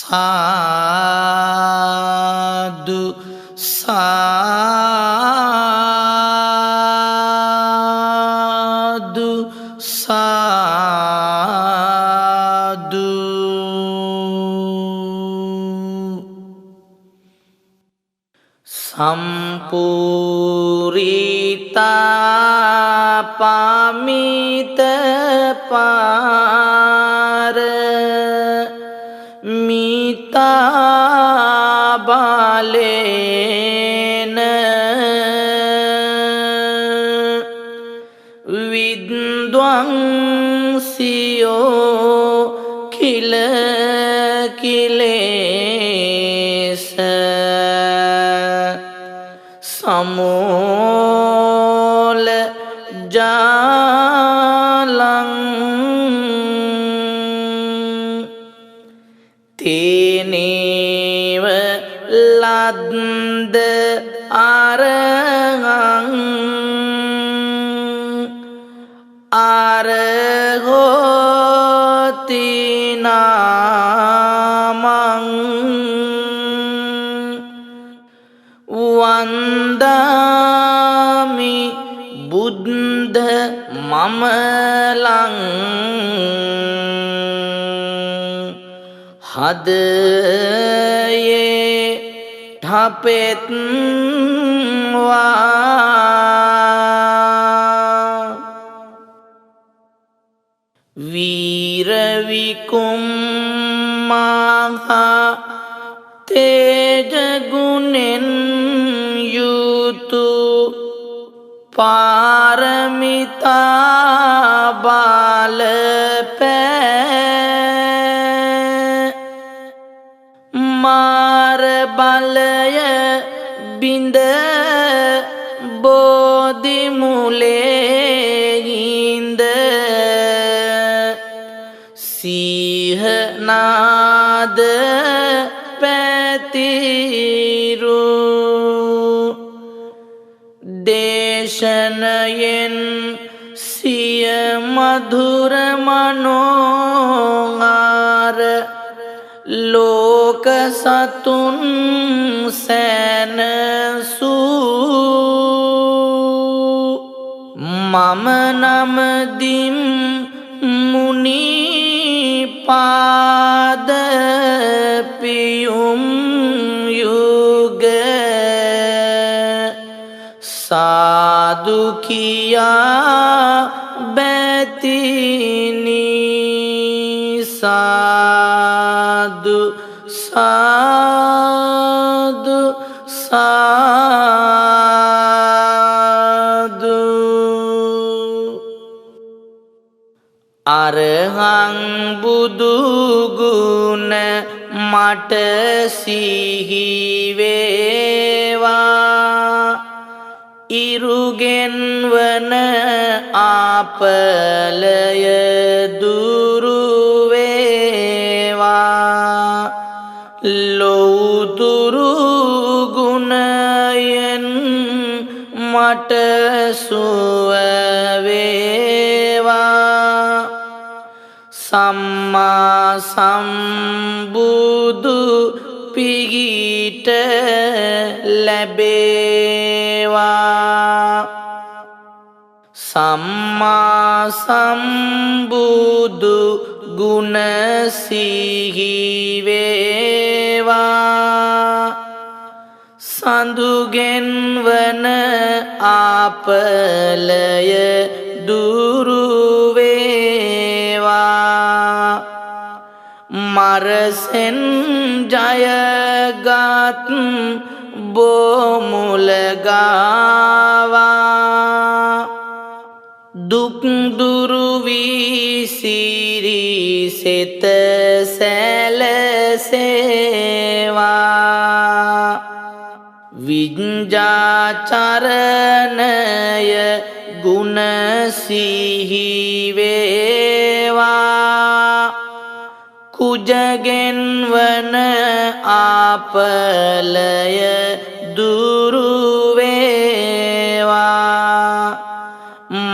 සාදු සාදු සාදු සම්පූරිතා පමිත පාර මිතා බලේන විද්වංසියෝ කිල කිලේස සමෝල ජාලං තේනේව ලද්ද අරහං අරහෝති නාමං වන්දාමි බුද්ධ මමලං හදයේ ඨපෙත්වා වීරවිකුම්මහා තේජගුණෙන් යුතු පාරමිතා බලපෑ මාර බලය බිඳ බෝධි මුලේහිඳ සීහනාද පැතිරු දේශනයෙන් සිය මధుර මනෝහාර ලෝක සතුන් සැනසූ මම නමදින් මුනි පාද පියුම් යුග සාදු කියා බැතිනි සාදු සාදු සාදු අරහං බුදු ගුණ මට සිහි වේවා ඉරුගෙන්වන ආපලය දුරු වේවා ලෞතුරු ගුණයෙන් මට සුව වේවා සම්මා සම්බුදු පිහිට ලැබේවා සම්මා සම්බුදු ගුණ සිහි වේවා සඳුගෙන්වන ආපලය දුරු වේවා මරසෙන් ජයගත් බෝමුලගාවා දුක් දුරු වී සිරිසෙත සැලසේවා විඤ්ඤාචරණය ගුණ සිහි වේවා කුජගෙන්වන ආපලය දුරු වේවා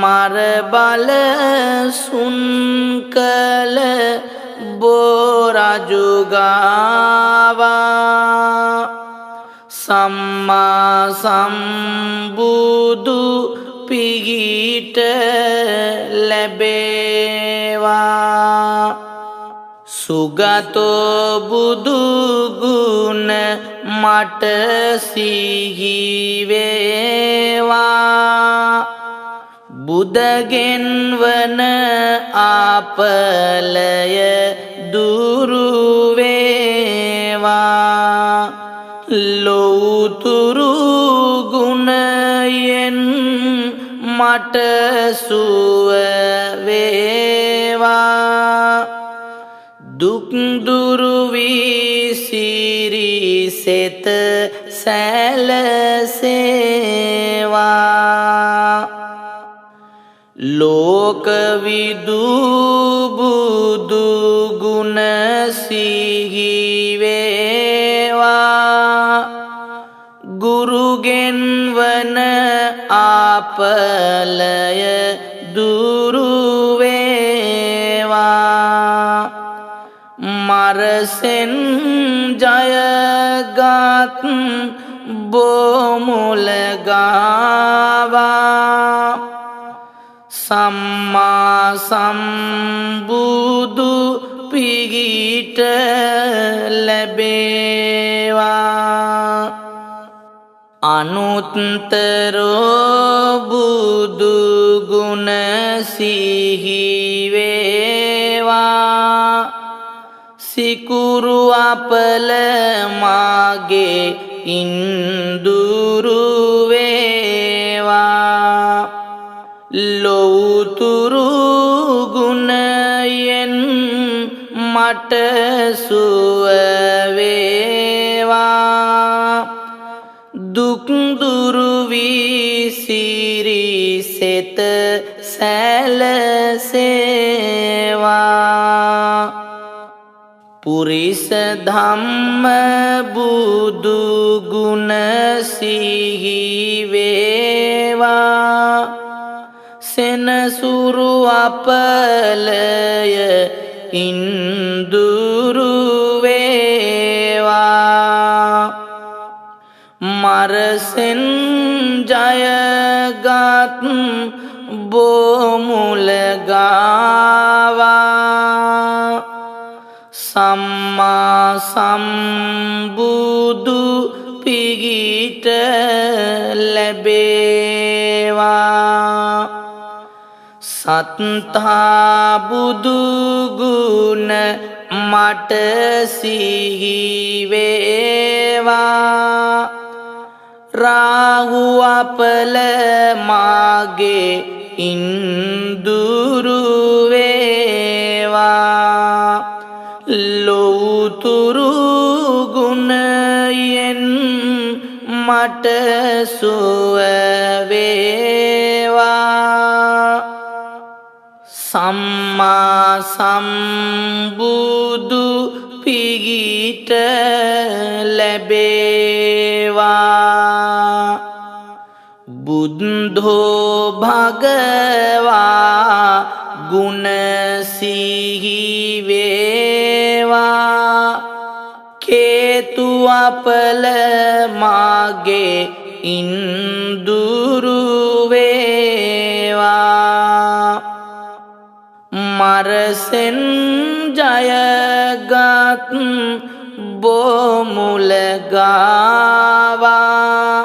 මර බල සුන්කල බෝරා රජුගාවා සම්මා සම්බුදු පිහිට ලැබේවා සුගතෝ බුදු ගුණ මට සිහි වේවා බුදගෙන් වන ආපලය දුරු වේවා ලෝතුරු ගුණයෙන් මට සුව වේවා දුක් දුරු වී සිරිසෙත සැලසේවා ලෝක විදු බුදු ගුණ සිහි වේවා ගුරුගෙන් වන ආපලය දුරු වේවා මරසෙන් ජයගත් බොමුල ගාවා සම්මා සම්බුදු පිහිට ලැබේවා අනුත්තරෝ බුදු ගුණ සිහි වේවා සිකුරු අපල මාගේ ඉන්දුරු වේවා ලෝතුරු ගුණයෙන් මට සුව වේවා දුක් දුරු වී සිරිසෙත සැලසේවා පුරිස ධම්ම බුදු ගුණ සිහි වේවා සෙනසුරු අපලය ඉන්දුරු වේවා මරසෙන් ජයගත් බොමුල ගාවා සම්මා සම්බුදු පිහිට ලැබේවා සත්තා බුදු ගුණ මට සිහි වේවා රාහු අපල මාගේ ඉන්දුරු වේවා ලෝතුරු ගුණයෙන් මට සුව වේවා සම්මා සම්බුදු පිහිට ලැබේවා බුද්ධෝ භගවා ගුණ සිහි වේවා කේතු අපල මාගේ ඉන්දුරු වේවා මරසෙන් ජයගත් බොමුල ගාවා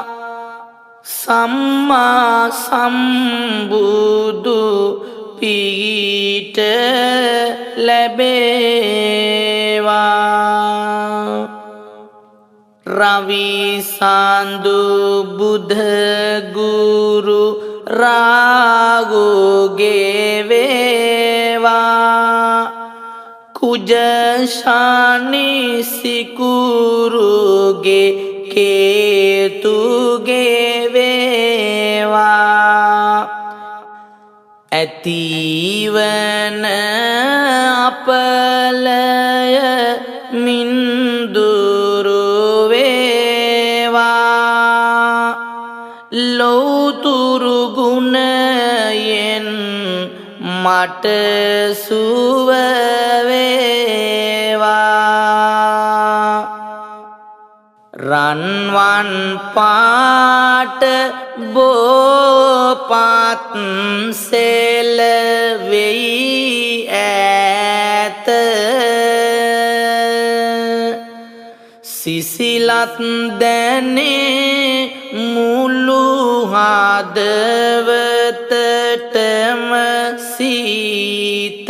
සම්මා සම්බුදු පිහිට ලැබේවා රවි සාන්දු බුද්ධ ගුරු රාගුගේ වේවා කුජ ශානි සිකුරුගේ කේතුගේ වේවා ඇතිවන අපලය මින්දුරු වේවා ලෝතුරු ගුණයෙන් මට සුව වේවා රන්වන් පාට බෝපත් සෙල වෙයි ඈත සිසිලත් දැනේ මුළු හදවතටම සීත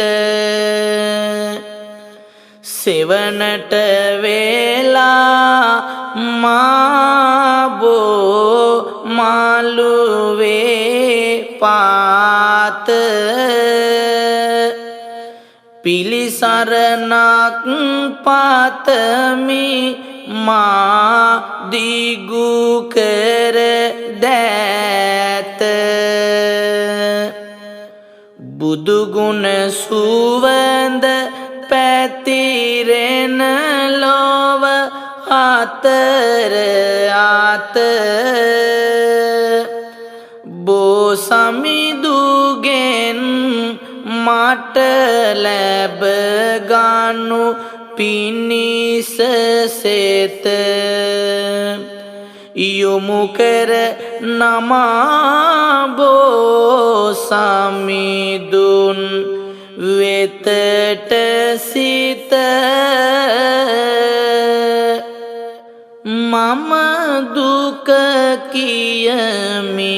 සෙවනට වේලා මාබෝ මාළුවේ පාත පිලිසරණක් පාතමි මා දිගු කර දෑත බුදුගුණ සුවඳ පැතිරෙන ලොව අතර අත බෝසමිදුගෙන් මට ලැබ ගනු පිණිස සෙත යොමු කර නමා බෝසමිදුන් වෙතට සිත මම දුක කියමි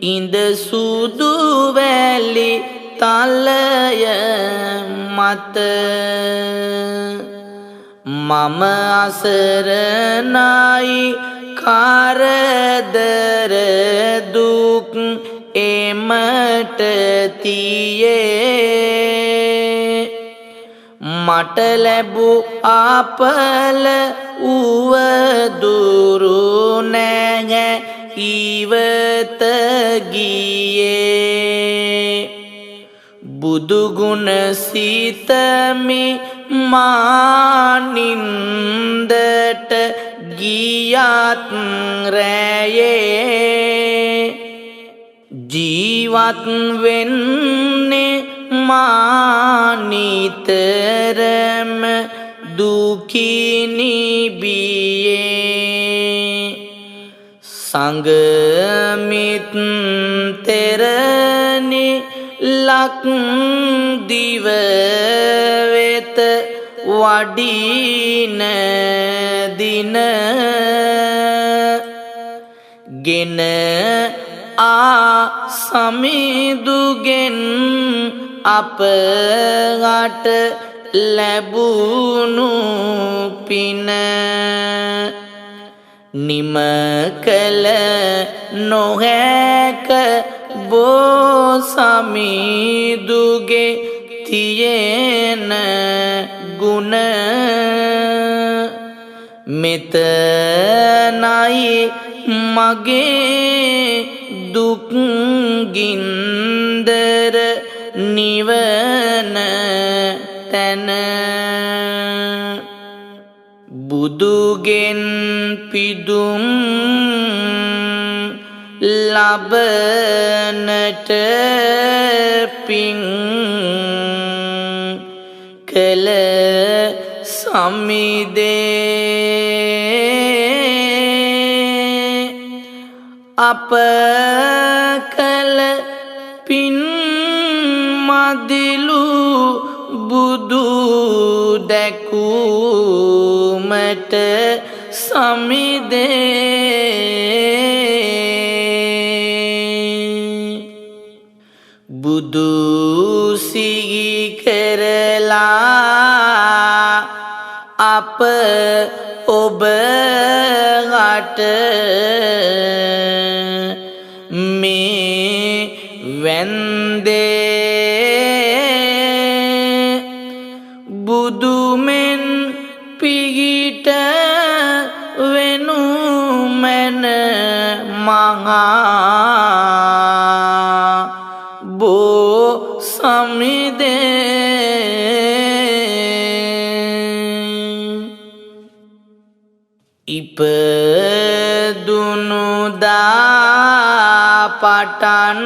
ඉඳ සුදු වැලි තලය මත මම අසරණයි කරදර දුක් එමට තියේ මට ලැබූ අපල උවදුරු නැහැ ඉවත ගියේ බුදුගුණ සිතමි මානින්දට ගියත් රැයේ ජීවත් වෙන්නේ මානිතරම දුකිනි බියේ සංගමිත් තෙරණි ලක්දිව වෙත වඩින දින ගෙන සමිදුගෙන් අපට ලැබුණු පින නිම කළ නොහැක බෝසමිදුගේ තියෙන ගුණ මෙතනයි මගේ දුක් ගින්දර නිවන තැන බුදුගෙන් පිදුම් ලබනට පින් කළ සමිදේ අප කළ පින් මදිලු බුදු දැකුමට සමිදේ බුදු සිහි කරලා අප ඔබට මේ වැන්දේ බුදුමෙන් පිහිට වෙනු මැන මහා බෝ සමිදේ ඉපදුනුදා පටන්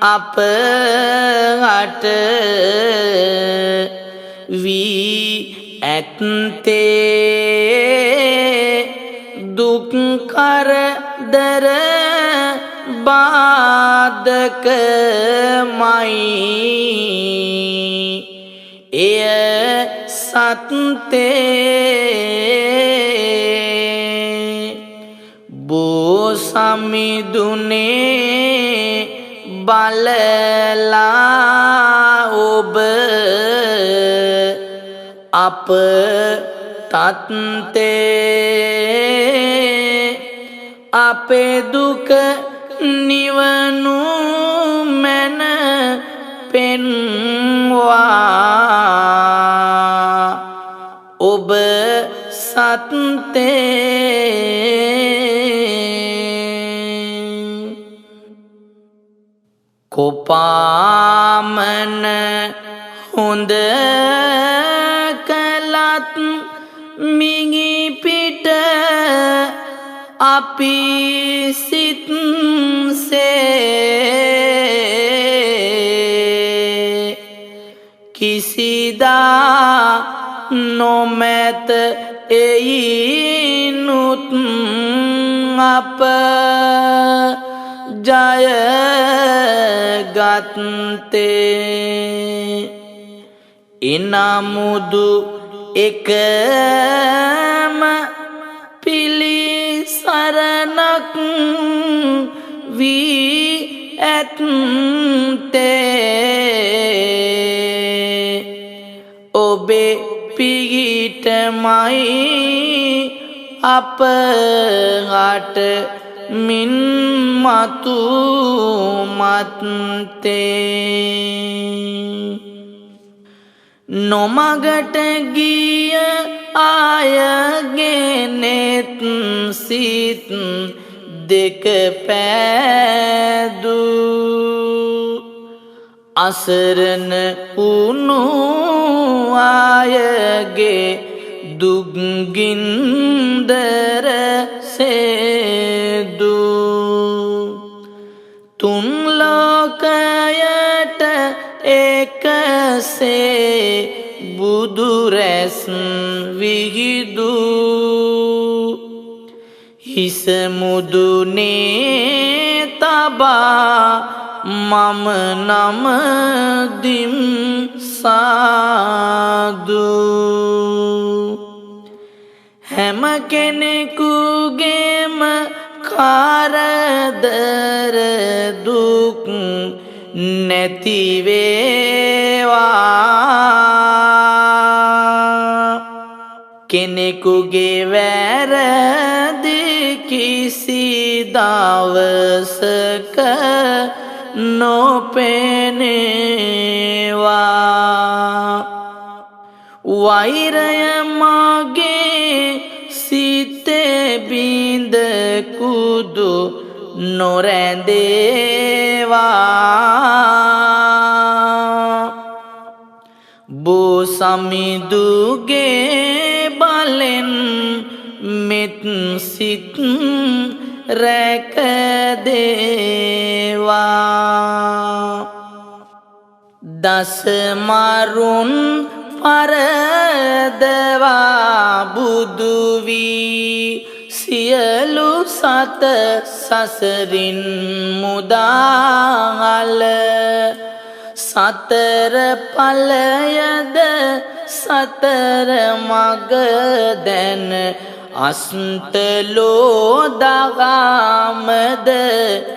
අපට වී ඇත්තේ සාධකමයි එය සත්තේ බෝ සමිඳුනේ බලලා ඔබ අප තත්තේ අපේ දුක නිවනු මැන පෙන්වා ඔබ සත්තේ කොපාමන හොඳ කළත් මිගි පිට අපි සිත්සේ කිසිදා නොමැත එයිනුත් අප ජයගත්තේ එනමුදු එකම පිළිසරණක් වී ඇත්තේ ඔබේ පිහිටමයි අපට මින් මතු මත්තේ නොමගට ගිය අයගෙනෙත් සිත් දෙක පෑදු අසරණ වුණු අයගේ දුක්ගින්දර සේදු තුන් ලෝකයට එකසේ බුදුරැස් විහිදු හිස මුදුනේ තබා මම නමදිම් සාදු හැම කෙනෙකුගේම කරදර දුක් නැතිවේවා කෙනෙකුගේ වැරදි කිසි දවසක නොපෙනේවා වෛරය මගේ සිතේ බිඳ කුදු නොරැඳේවා බෝ සමිඳුගේ බලෙන් මෙත් සිත් රැකදේවා දස මරුන් පරදවා බුදු වී සියලු සත සසරින් මුදාහල සතර ඵලයද සතර මග දැන අස්තලෝ දගමද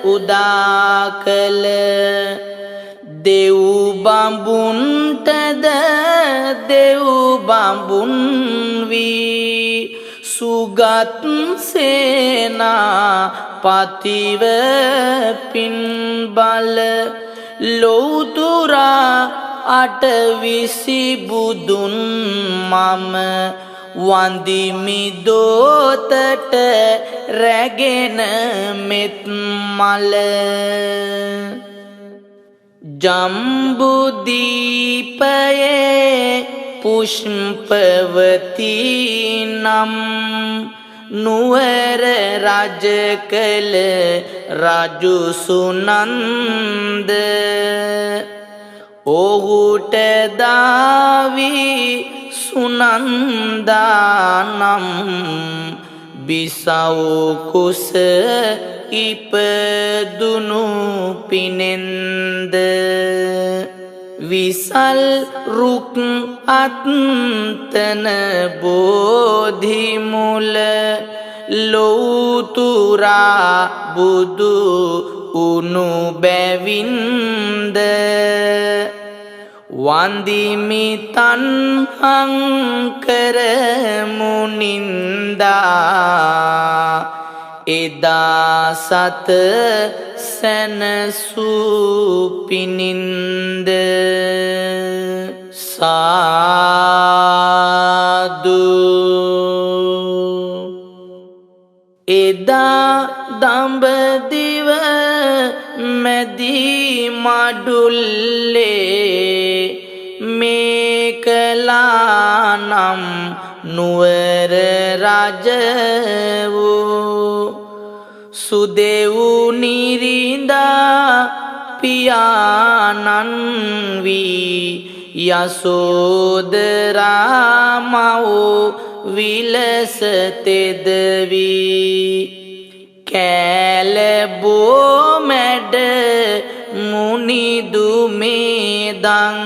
උදා කළ දෙව් බඹුන්ටද දෙව් බඹුන් වී සුගත් සේනා පතිව පින් බල ලෞතුරා අටවිසි බුදුන් මම වන්දිමි දෝතට රැගෙන මෙත් මල ජම්බුදීපයේ පුෂ්පවතී නම් නුවර රජ කළ රජු සුනන්ද ඔහුට දාවි සුනන්දා නම් බිසව් කුස ඉපදුණු පිනෙන්ද විසල් රුක් අත්තන බෝධි මුල ලෝතුරා බුදු උනු බැවින්ද වන්දිමි තන්හංකර මුනින්දා එදා සත සැනසූ පිනින්ද සාදු එදා දඹදිව මැදි මඩුල්ලේ මේකලානම් නුවර රජ වූ සුදෙව් නිරිඳා පියාණන් වී යසෝදරා මව් විලස තෙදවී කෑලබෝ මැඩ මුනිදු මේදං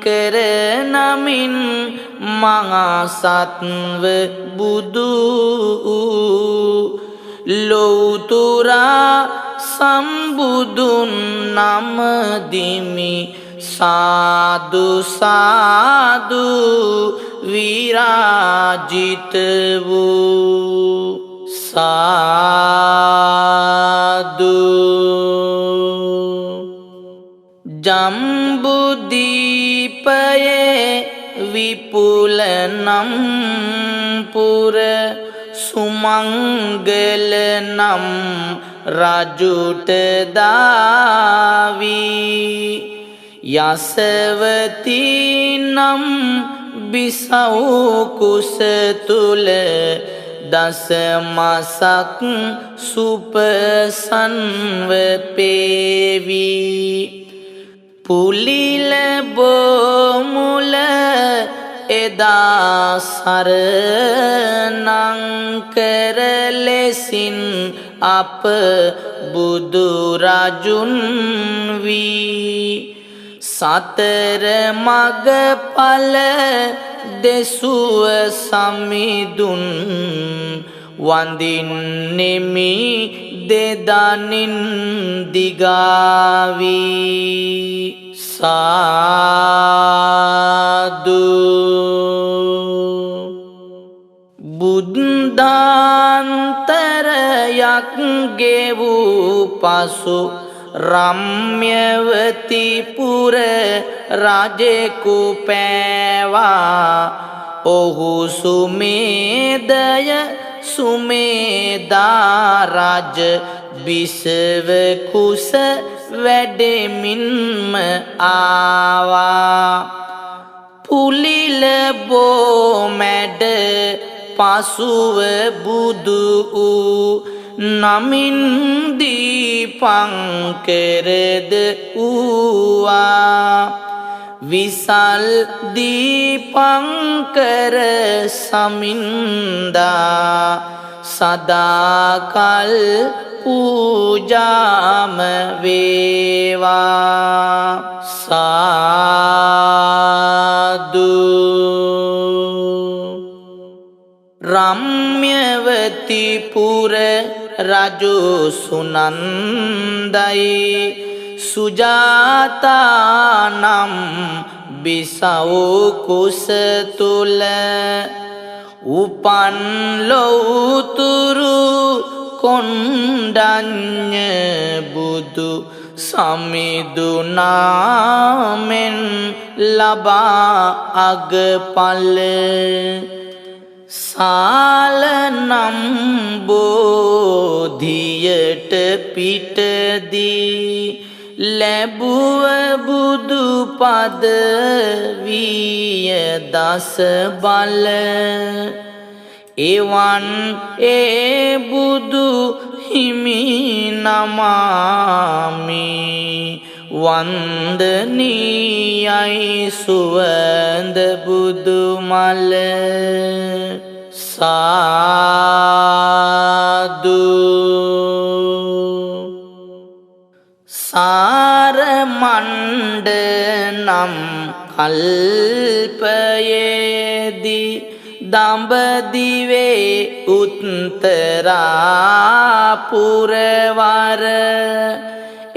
කර නමින් මහසත්ව බුදු ලෝතුරා සම්බුදුන් නමදිමි සාදු සාදු විරාජිත වූ සාදු ජම්බුදීපයේ විපුල නම් පුර සුමංගල නම් රජුට දාවී යසවතී නම් බිසව් කුස තුල දස මසක් සුපසන්ව පේවී පුලිල බොමුල එදා සරණං කර ලෙසින් අප බුදු රජුන් වී සතර මග ඵල දෙසුව සමිඳුන් වඳින්නෙමි දෙදනින් දිගාවී සාදු බුද්ධාන්තරයක් ගෙවූ පසු රම්‍යවති පුර රජෙකු පෑවා ඔහු සුමේදය සුමේදා රජ බිසව කුස වැඩෙමින්ම ආවා පුලිල බෝ මැඩ පසුව බුදු වූ නමින් දීපංකරද වූවා විසල් දීපංකර සමින්දා සදාකල් පූජාම වේවා සාදු රම්‍යවති පුර රජු සුනන්දයි සුජාතානම් බිසව් කුස තුල උපන් ලෝතුරු කොණ්ඩඤ්ඤ බුදු සමිඳුනාමෙන් ලබා අගපල සාලනම් බෝධියට පිටදී ලැබුව බුදු පද විය දස බල එවන් ඒ බුදු හිමි නමාමි වන්දනීයයි සුවඳ බුදු මල සා නම් කල්පයේදී දඹදිවේ උත්තරා පුරවර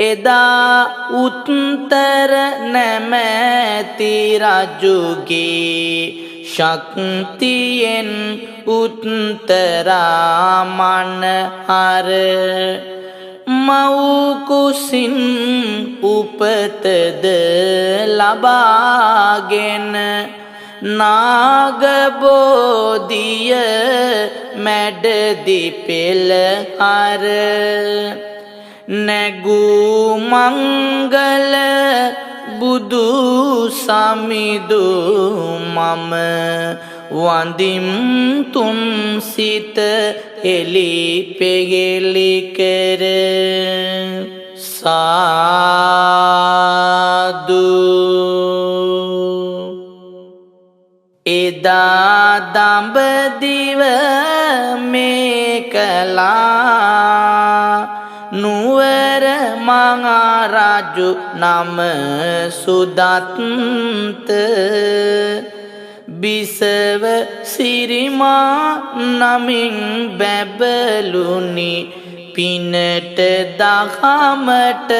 එදා උත්තර නැමැති රජුගේ ශක්තියෙන් උත්තරා මනහර මව්කුසින් උපතද ලබාගෙන නාගබෝධිය මැඩදි පෙළහර නැගූ මංගල බුදු සමිඳු මම වඳිම් තුන් සිත එලි පෙහෙලි කර සාදු එදා දඹදිව මේකලා නුවර මහරජු නම සුදත්ත බිසව සිරිමා නමින් බැබළුනි පිනට දහමටමය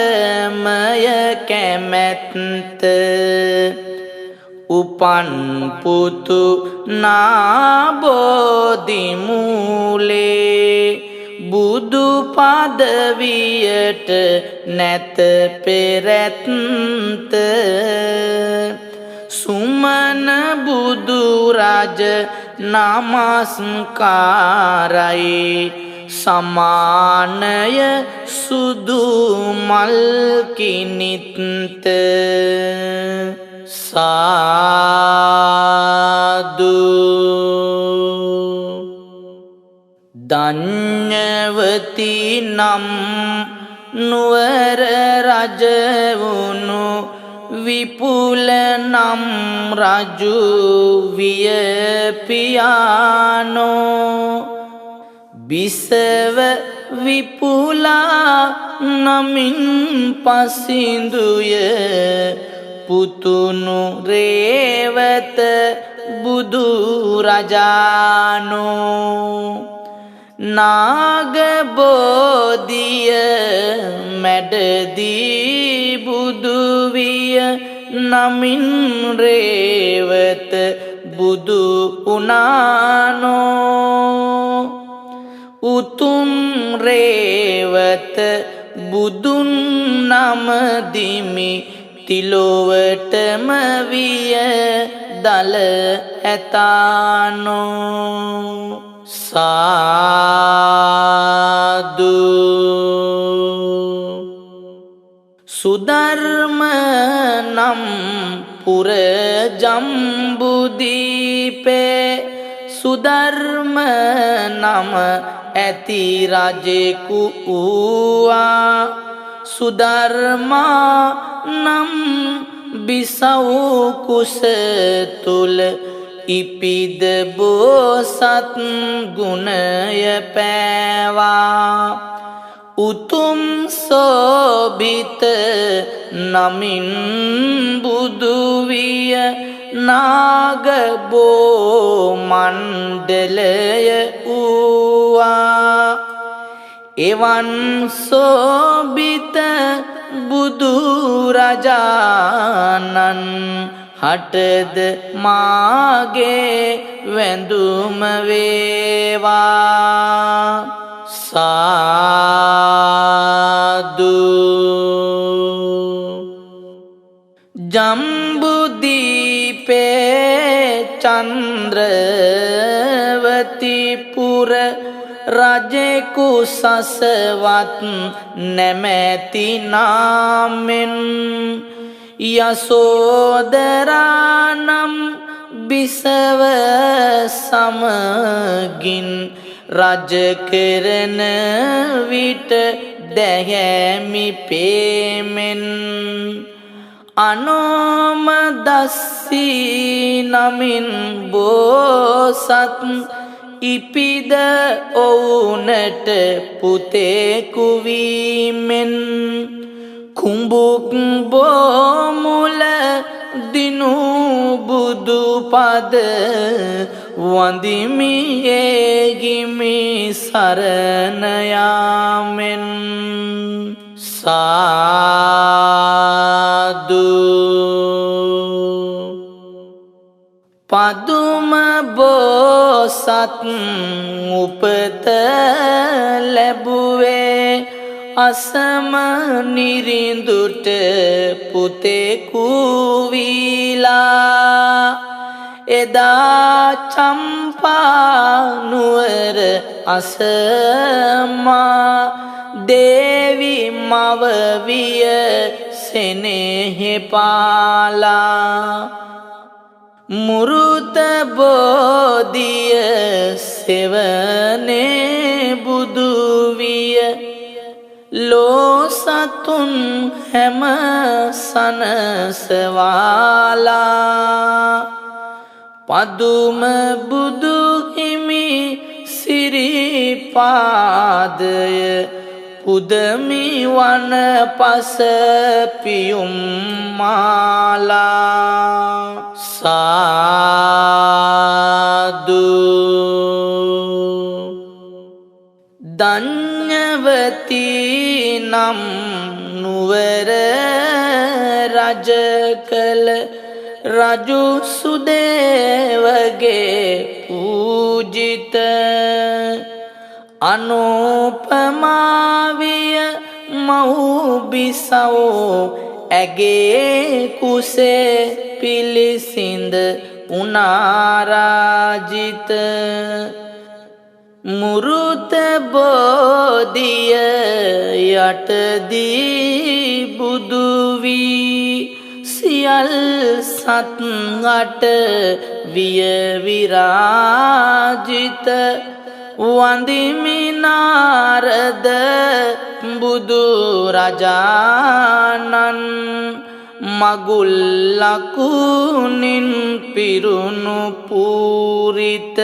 කැමැත්ත උපන් පුතු නාබෝධි මූලේ බුදු පදවියට නැත පෙරැත්ත සුමන බුදු රජ නමස්කාරයි සමානය සුදු මල් කිනිත්ත සාදු ධඤ්ඤවති නම් නුවර රජ වුණු විපුල නම් රජු විය පියානෝ බිසව විපුලා නමින් පසිඳුය පුතුණු රේවත බුදු රජානෝ නාගබෝධිය මැඩදී බුදු විය නමින් රේවත බුදු උනානෝ උතුම් රේවත බුදුන් නම දිමි තිලොවටම විය දල ඇතානෝ සාදු සුධර්ම නම් පුර ජම්බුදීපේ සුධර්ම නම ඇති රජෙකු වූවා සුධර්මා නම් බිසව් කුස තුල ඉපිද බෝසත් ගුණය පෑවා උතුම් සෝභිත නමින් බුදු විය නාගබෝ මණ්ඩලය වූවා එවන් සෝභිත බුදු රජාණන් හටද මාගේ වැඳුම වේවා සාදු ජම්බුදීපේ චන්ද්‍රවති පුර රජෙකු සසවත් නැමැති නාමෙන් යසෝදරානම් බිසව සමගින් රජ කරන විට දැහැමි පේමෙන් අනෝමදස්සී නමින් බෝසත් ඉපිද ඔවුනට පුතෙකු වීමෙන් කුඹුක් බෝමුල දිනු බුදු පද වඳිමි ඒගිමි සරණ යාමෙන් සාදු පදුම බෝසත් උපත ලැබුවේ අසම නිරිඳුට පුතෙකු වීලා එදා චම්පා නුවර අසමා දේවි මව විය සෙනෙහෙ පාලා මුරුත බෝධිය සෙවනේ බුදු විය ලෝ සතුන් හැම සනසවාලා පදුම බුදු හිමි සිරිපාදය පුදමි වන පස පියුම් මාලා සාදු ධඤ්ඤවතී නම් නුවර රජ කළ රජු සුදේවගේ පූජිත අනුපමාවිය මව්බිසව ඇගේ කුසේ පිලිසිඳ උනාරාජිත මුරුත බෝධිය යටදී බුදු වී සියල් සත් අට විය විරාජිත වඳිමි නාරද බුදු රජාණන් මගුල් ලකුණින් පිරුණු පූරිත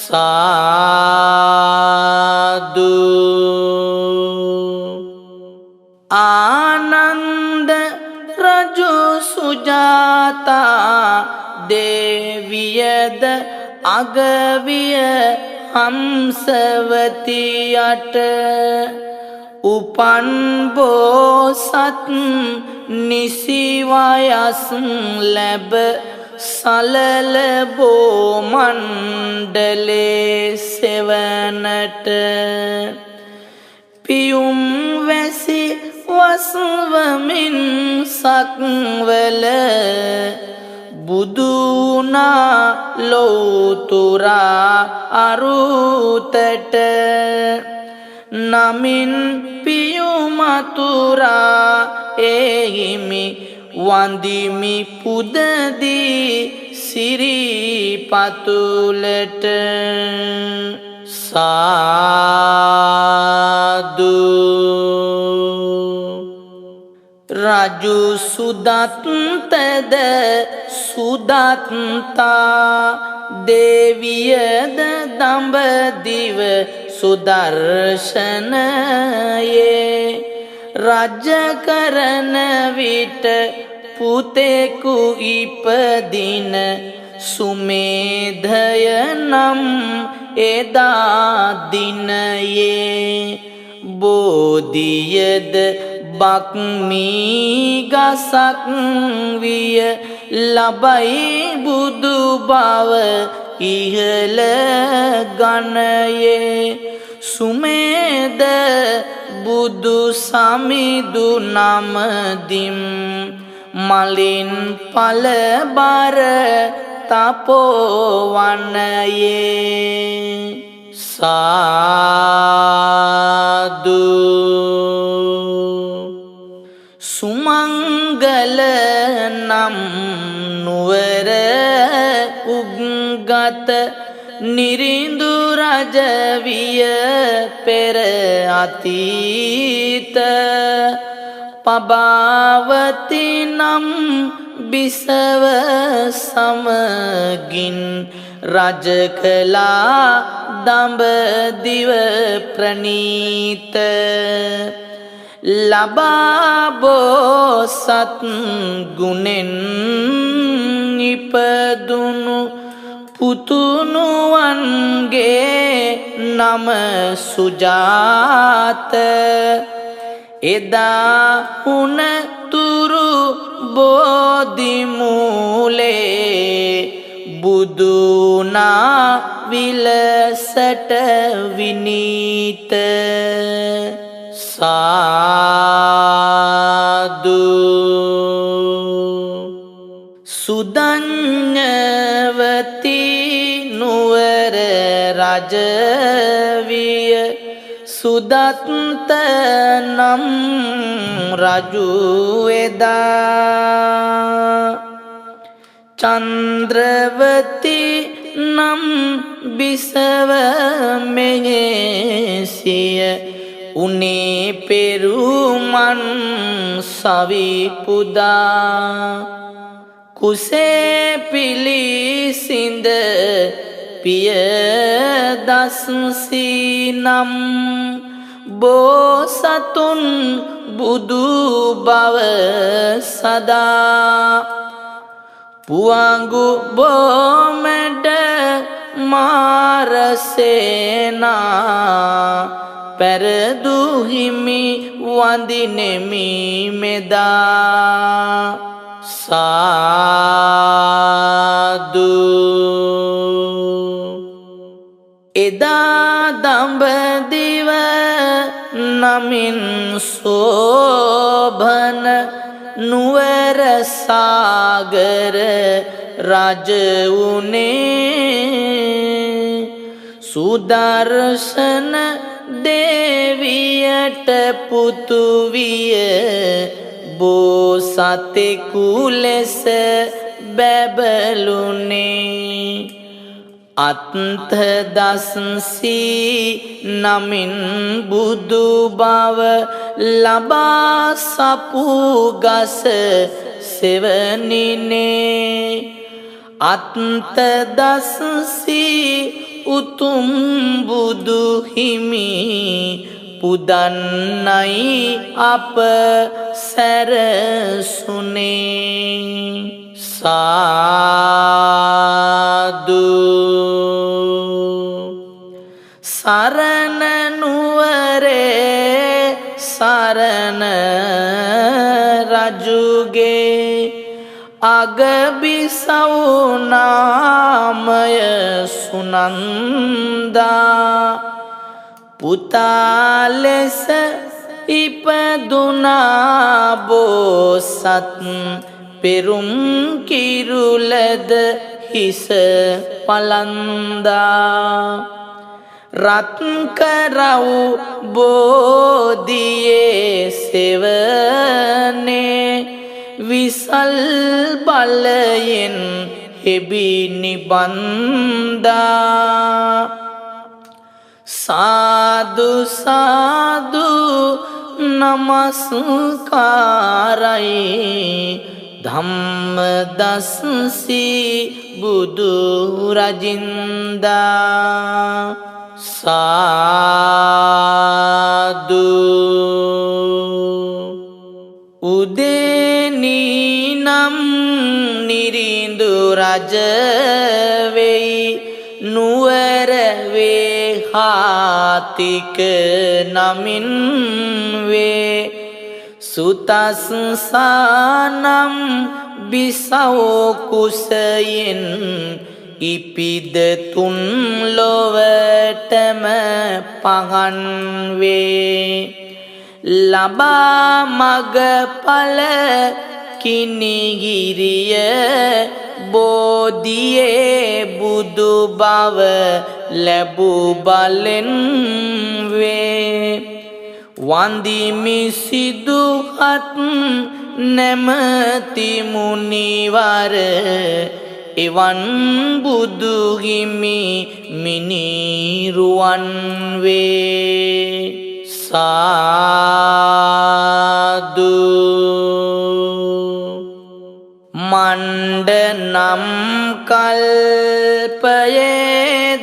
සාදු ආනන්ද රජු සුජාතා දේවියද අගවිය හම්සවතියට උපන් බෝසත් නිසිවයස් ලැබ සලල බෝමණ්ඩලේ සෙවනට පියුම් වැසි වස්වමින් සක්වල බුදුනා ලෝතුරා අරුතට නමින් පියුමතුරා එහිමි වඳිමි පුදදී සිරිපතුලට සාදු රජු සුදත්තද සුදත්තා දේවියද දඹදිව සුදර්ශනයේ රජ කරන විට පුතෙකු ඉපදින සුමේධය නම් එදා දිනයේ බෝධියද බක්මී ගසක් විය ලබයි බුදු බව ඉහළ ගණයේ සුමේද බුදු සමිදු නමදිම් මලින් පලබර තපෝවනයේ සාදු සුමංගල නම් නුවර උග්ගත නිරිඳු රජ විය පෙර අතීත පබාවති නම් බිසව සමගින් රජ කළා දඹදිව ප්‍රනීත ලබා බෝසත් ගුණෙන් ඉපදුණු පුතුණුවන්ගේ නම සුජාත එදා උනතුරු බෝධි මූලේ බුදුනා විලසට විනීත සාදු සුදඤ්ඤවති නුවර රජවිය සුදත්ත නම් රජු එදා චන්ද්‍රවති නම් බිසව මෙහෙසිය උනේ පෙරුමන් සවිපුදා කුසේ පිලිසිඳ පියදස්සී නම් බෝසතුන් බුදු බව සදා පුවංගු බොමැඩ මාරසේනා පැරදු හිමි වඳිනෙමි මෙදා සාදු එදා දඹදිව නමින් සෝභන නුවර සාගර රජ වුනේ සුදර්ශන දේවියට පුතු විය බෝසතෙකු ලෙස බැබළුනේ අත්ථදස්සී නමින් බුදු බව ලබා සපු ගස සෙවණිනේ අත්ථදස්සී උතුම් බුදු හිමි පුදන්නයි අප සැරසුනේ සාදු සරණ නුවරේ සරණ රජුගේ අගබිසව් නාමය සුනන්දා පුතා ලෙස ඉපදුනා බෝසත් පෙරුම් කිරුලද හිස පලන්දා රත් කරව් බෝධියේ සෙවනේ විසල් බලයෙන් හෙබි නිබන්දා සාදු සාදු නමස්කාරයි ධම්මදස්සී බුදු රජින්දා සාදු උදේනී නම් නිරිඳු රජ වෙයි නුවර වේහාතික නමින් වේ සුතස්සානම් බිසව කුසයෙන් ඉපිද තුන් ලොවටම පහන් වේ ලබා මගඵල කිනිගිරිය බෝධියේ බුදු බව ලැබූ බලෙන් වේ වන්දිමි සිදුහත් නැමති මුනිවර එවන් බුදු හිමි මිනිරුවන් වේ සාදු මණ්ඩනම් කල්පයේ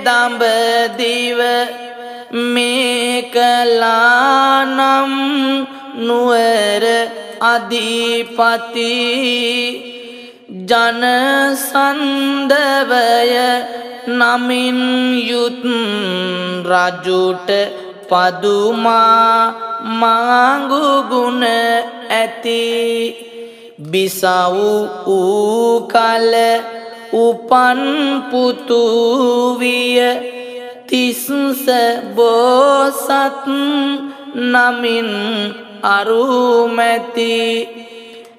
දඹදිව මේකලානම් නුවර අධිපති ජන සන්දවය නමින් යුත් රජුට පදුමා මාඟු ගුණ ඇති බිසව් වූ කල උපන් පුතු විය තිස්ස බෝසත් නමින් අරුමැති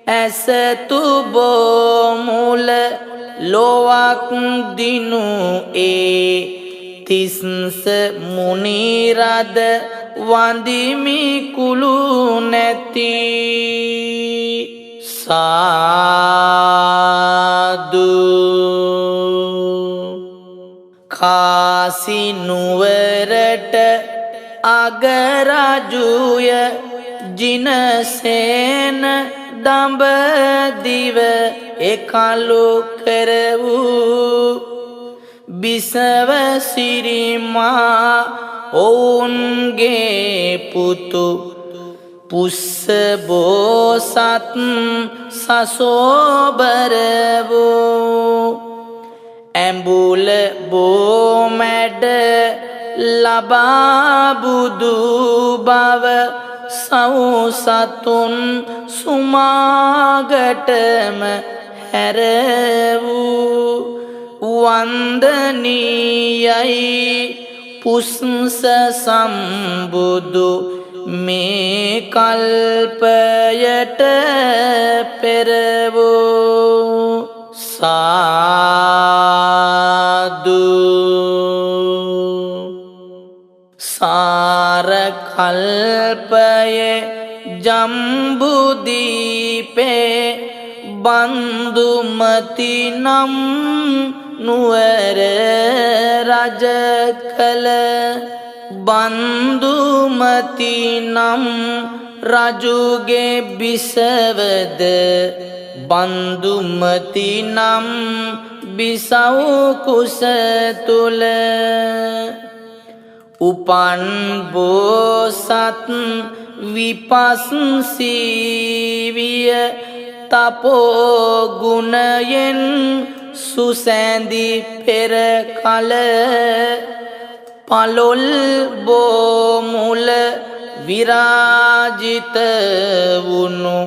ඇසතු බෝමුල ලොවක් දිනු ඒ තිස්ස මුනිරද වඳිමි කුළු නැති සාදු කාසි නුවරට අගරජුය ජිනසේන දඹදිව එකලු කරවූ බිසව සිරිමා ඔවුන්ගේ පුතු පුස්ස බෝසත් සසෝබර වූ ඇඹුල බෝමැඩ ලබා බුදු බව සවුසතුන් සුමාගටම හැරවූ වන්දනීයයි පුස්ස සම්බුදු මේ කල්පයට පෙරවූ සාදු සාර කල්පයේ ජම්බුදීපේ බන්දුමති නම් නුවර රජ කළ බන්දුමති නම් රජුගේ බිසවද බන්දුමති නම් බිසව් කුස තුල උපන් බෝසත් විපස්සීවිය තපෝ ගුණයෙන් සුසැඳි පෙර කල පලොල් බෝමුල විරාජිත වුණු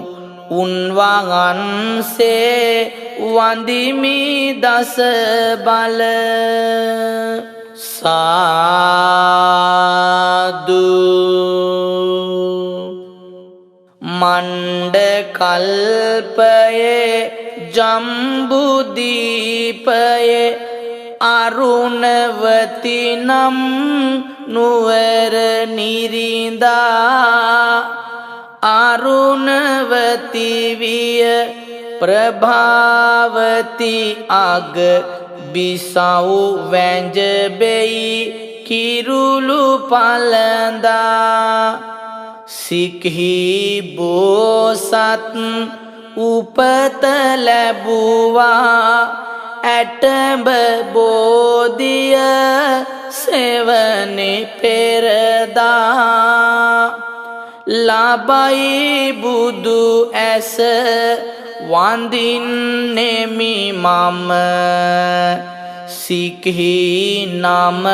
උන්වහන්සේ වඳිමි දස බල සාදු මණ්ඩ කල්පයේ ජම්බුදීපයේ අරුණවති නම් නුවර නිරිඳා අරුණවති විය ප්‍රභාවති අග බිසව් වැංජබෙයි කිරුළු පලඳා සික්හි බෝසත් උපත ලැබුවා ඇටඹ බෝධිය සෙවනි පෙරදා ලබයි බුදු ඇස වඳින්නෙමි මම සික්හි නම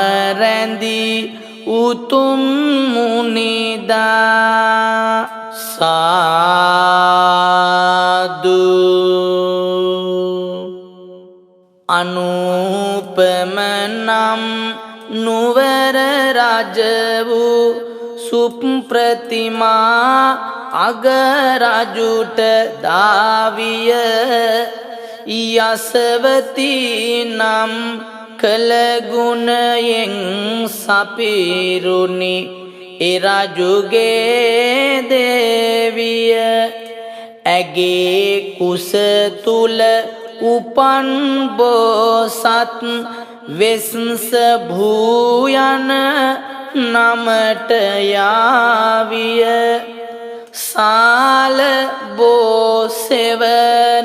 රැඳි උතුම් මුනිදා සාදු අනුපම නම් නුවර රජ වූ සුප්‍රතිමා අගරජුට දාවිය යසවති නම් කළ ගුණයෙන් සපිරුණි එරජුගේ දේවිය ඇගේ කුස තුල උපන් බෝසත් වෙස්ස භූයන නමට යාවිය සාල බෝසෙව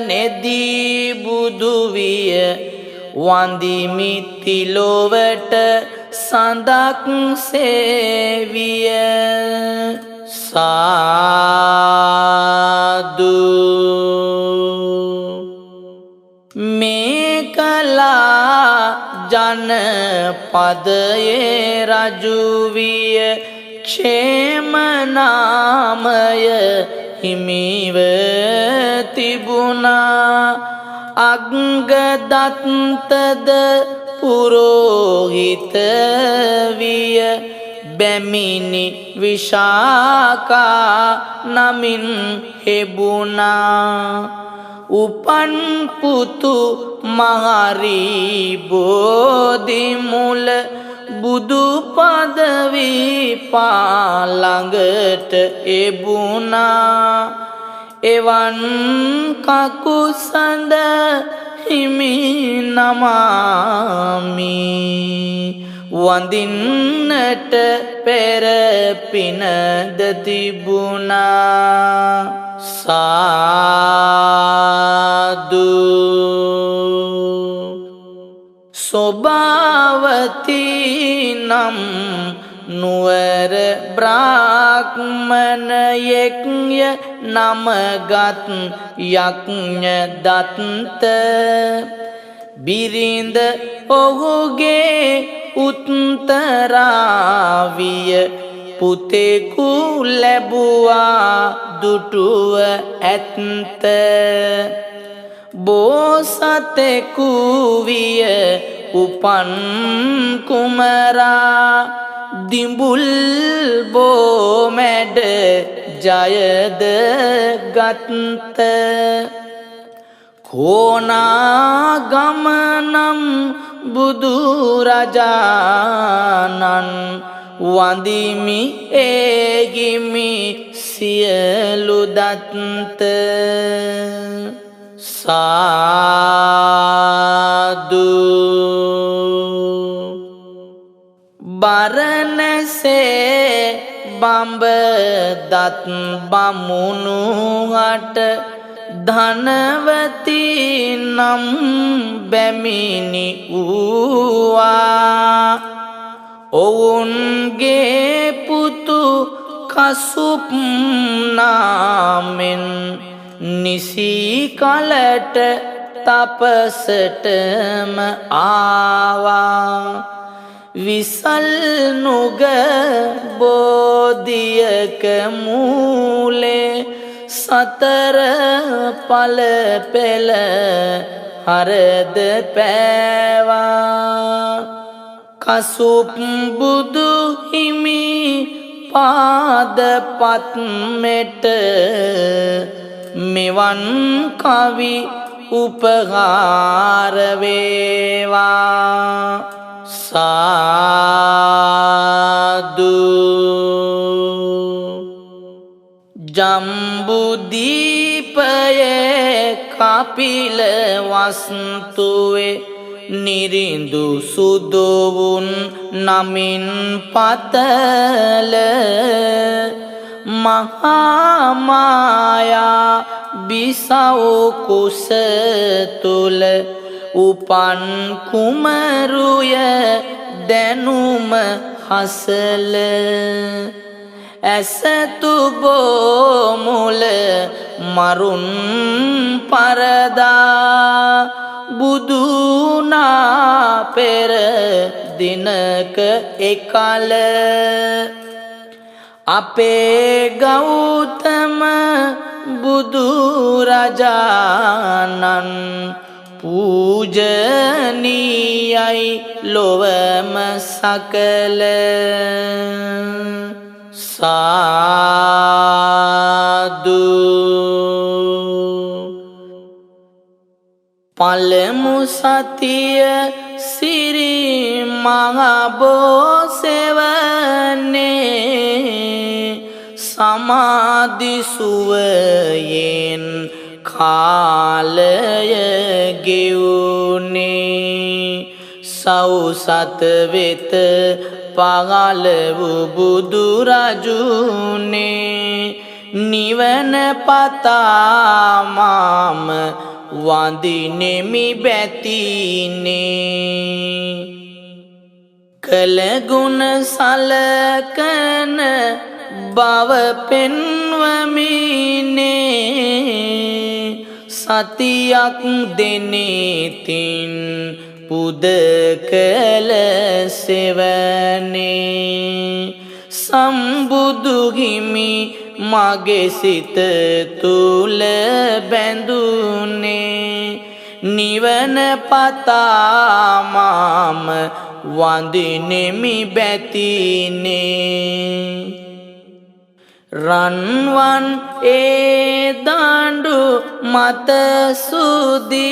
නෙදී බුදු විය වඳිමි තිලොවට සඳක් සේවිය සාදු මේ කලා ජනපදයේ රජු විය ക്ഷേම නාමය හිමිව තිබුණා අග්ගදත්තද පුරෝහිත විය බැමිණි විශාකා නමින් හෙබුණා උපන් පුතු මහරි බෝධි මුල බුදු පදවි පාළඟට එබුණා එවන් කකුසඳ හිමි නමාමි වඳින්නට පෙර පිනද තිබුණා සාදු සොබාවතී නම් නුවර බ්‍රාහ්මණයෙක්ය නමගත් යක්ඥ දත්ත බිරිඳ ඔහුගේ උත්තරාවිය පුතෙකු ලැබුවා දුටුව ඇත්ත බෝසතෙකු විය උපන් කුමරා දිඹුල් බෝමැඩ ජයද ගත්ත කෝනාගමනම් බුදුරජාණන් වඳිමි ඒගිමි සියලු දත්ත සාදු බරණැසේ බඹ දත් බමුණුහට ධනවතී නම් බැමිණි වූවා ඔවුන්ගේ පුතු කසුප් නාමෙන් නිසි කලට තපසටම ආවා විසල් නුග බෝධියක මූලේ සතර ඵල පෙළ හරද පෑවා කසුප් බුදු හිමි පාදපත් මෙට මෙවන් කවි උපකාර වේවා සාදු ජම්බුදීපයේ කපිල වස්තුවේ නිරිඳු සුදුවුන් නමින් පතල මහා මායා බිසව කුස තුල උපන් කුමරුය දැනුම හසල ඇසතු බෝමුල මරුන් පරදා බුදුනා පෙර දිනක එකල අපේ ගෞතම බුදුරජාණන් පූජනීයයි ලොවම සකල සාදු පළමු සතිය සිරි මහ බෝසෙවනේ සමාධි සුවයෙන් කාලය ගෙවුනේ සෞසත වෙත පහළ වූ බුදුරජුනේ නිවන පතා මාම වඳිනෙමි බැතිනේ කළ ගුණ සලකන බව පෙන්වමිනේ සතියක් දෙනෙතින් පුද කළ සෙවනේ සම්බුදු හිමි මගේ සිත තුල බැඳුනේ නිවන පතා මම වඳිනෙමි බැතිනේ රන්වන් ඒ දඬු මත සුදිලෙන්නේ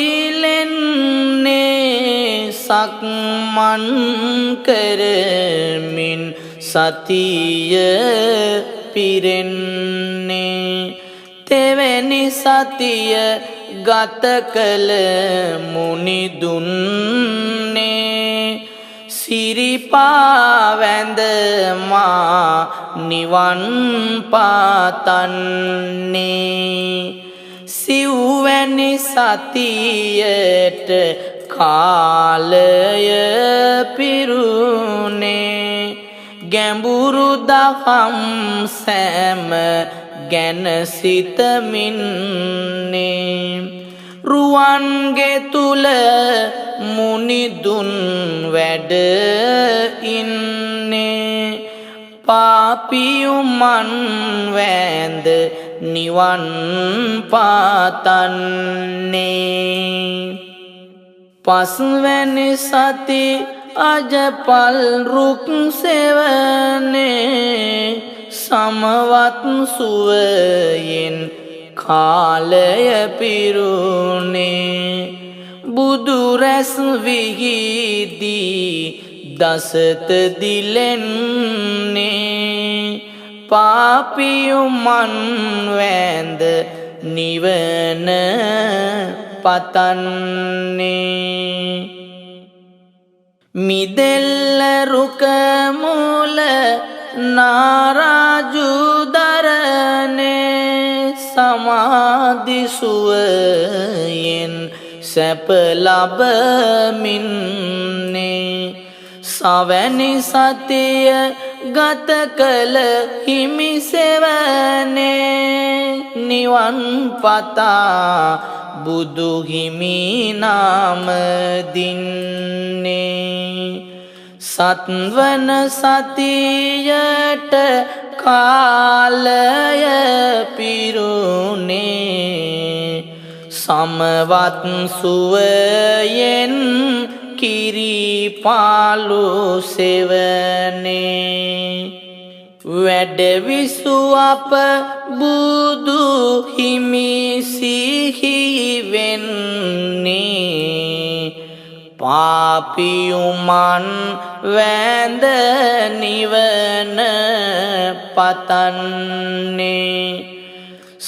සක්මන් කරමින් සතිය පිරෙන්නේ තෙවැනි සතිය ගත කළ මුනිදුන්නේ සිරිපා වැඳ මා නිවන් පාතන්නේ සිව්වැනි සතියට කාලය පිරුණේ ගැඹුරු දහම් සෑම ගැන සිතමින්නේ රුවන්ගේ තුල මුනිදුන් වැඩ ඉන්නේ පාපියුමන් වැඳ නිවන් පාතන්නේ පස්වැනි සති අජපල් රුක් සෙවනේ සමවත් සුවයෙන් කාලය පිරුණේ බුදු රැස් විහිදී දසත දිලෙන්නේ පාපියුමන් වැඳ නිවන පතන්නේ මිදෙල්ල රුක මුල නාරාජු දරනේ සමාධි සුවයෙන් සැප ලබමින්නේ සවැනි සතිය ගත කළ හිමි සෙවනේ නිවන් පතා බුදු හිමි නාම දින්නේ සත්වන සතියට කාලය පිරුණේ සමවත් සුවයෙන් කිරිපාලු සෙවනේ වැඩ විසු අප බුදු හිමි සිහි වෙන්නේ පාපියුමන් වැඳ නිවන පතන්නේ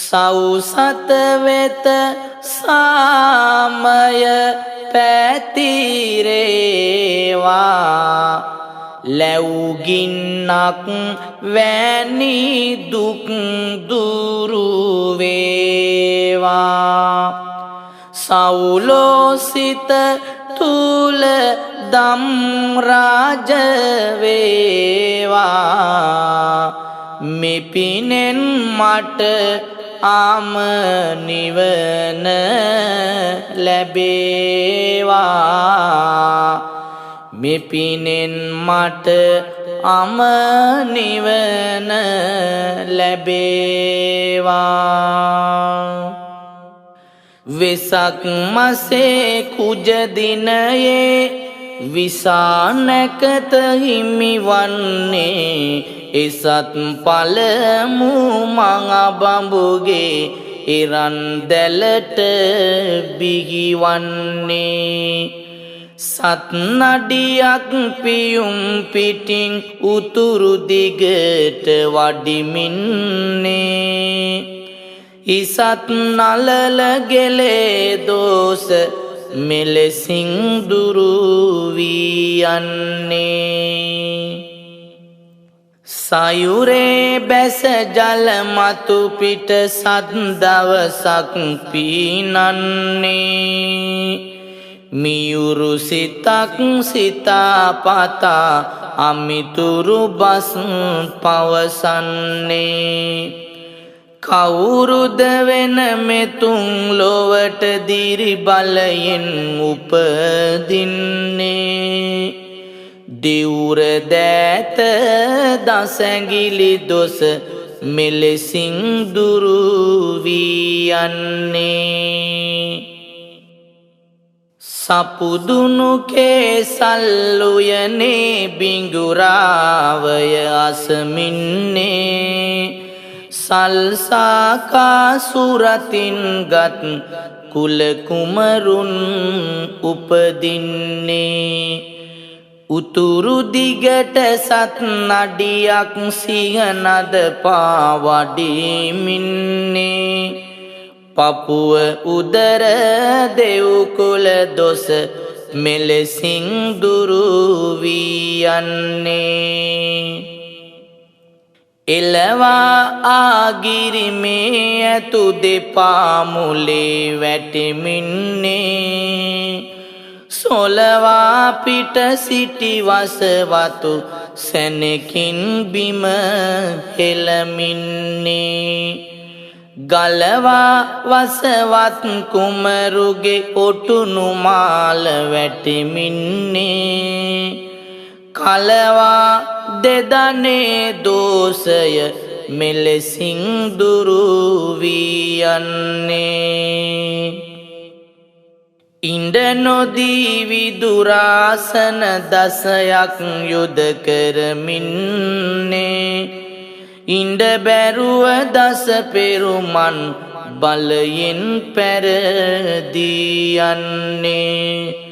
සෞසත වෙත සාමය පැතිරේවා ලැවුගින්නක් වැනි දුක් දුරු වේවා සෞලෝසිත තුල දම් රාජ වේවා මෙපිනෙන් මට ආම නිවන ලැබේවා මෙපිනෙන් මට අම නිවන ලැබේවා වෙසක් මසේ කුජ දිනයේ විසානකත හිමි වන්නේ එසත් පළමු මං අබඹුගේ ඉරන් දැලට බිහිවන්නේ සත් නඩියක් පියුම් පිටින් උතුරු දිගට වඩිමින්නේ ඉසත් නලල ගෙලේ දෝස මෙලෙසින් දුරු වී යන්නේ සයුරේ බැස ජල මතු පිට සත් දවසක් පීනන්නේ මියුරු සිතක් සිතාපතා අමිතුරු බස් පවසන්නේ කවුරුද වෙන මෙතුන් ලොවට දිරි බලයෙන් උපදින්නේ දිවුර දෑත දසැඟිලි දොස මෙලෙසින් දුරු වී යන්නේ සපුදුනු කේසල් උයනේ බිඟුරාවය අසමින්නේ සල්සාකා සුරතින් ගත් කුල කුමරුන් උපදින්නේ උතුරු දිගට සත් නඩියක් සිහනද පාවඩිමින්නේ පපුව උදර දෙව්කුල දොස මෙලෙසින් දුරු වී යන්නේ එලවා ආගිරිමේ ඇතු දෙපා මුලේ වැටෙමින්නේ සොලවා පිට සිටි වසවතු සැනකින් බිම හෙළමින්නේ ගලවා වසවත් කුමරුගේ ඔටුනු මාල වැටෙමින්නේ කලවා දෙදනේ දෝෂය මෙලෙසින් දුරු වී යන්නේ ඉන්ද නොදී විදුරාසන දසයක් යුද කරමින්නේ ඉන්ද බැරුව දස පෙරුමන් බලයෙන් පැරදී යන්නේ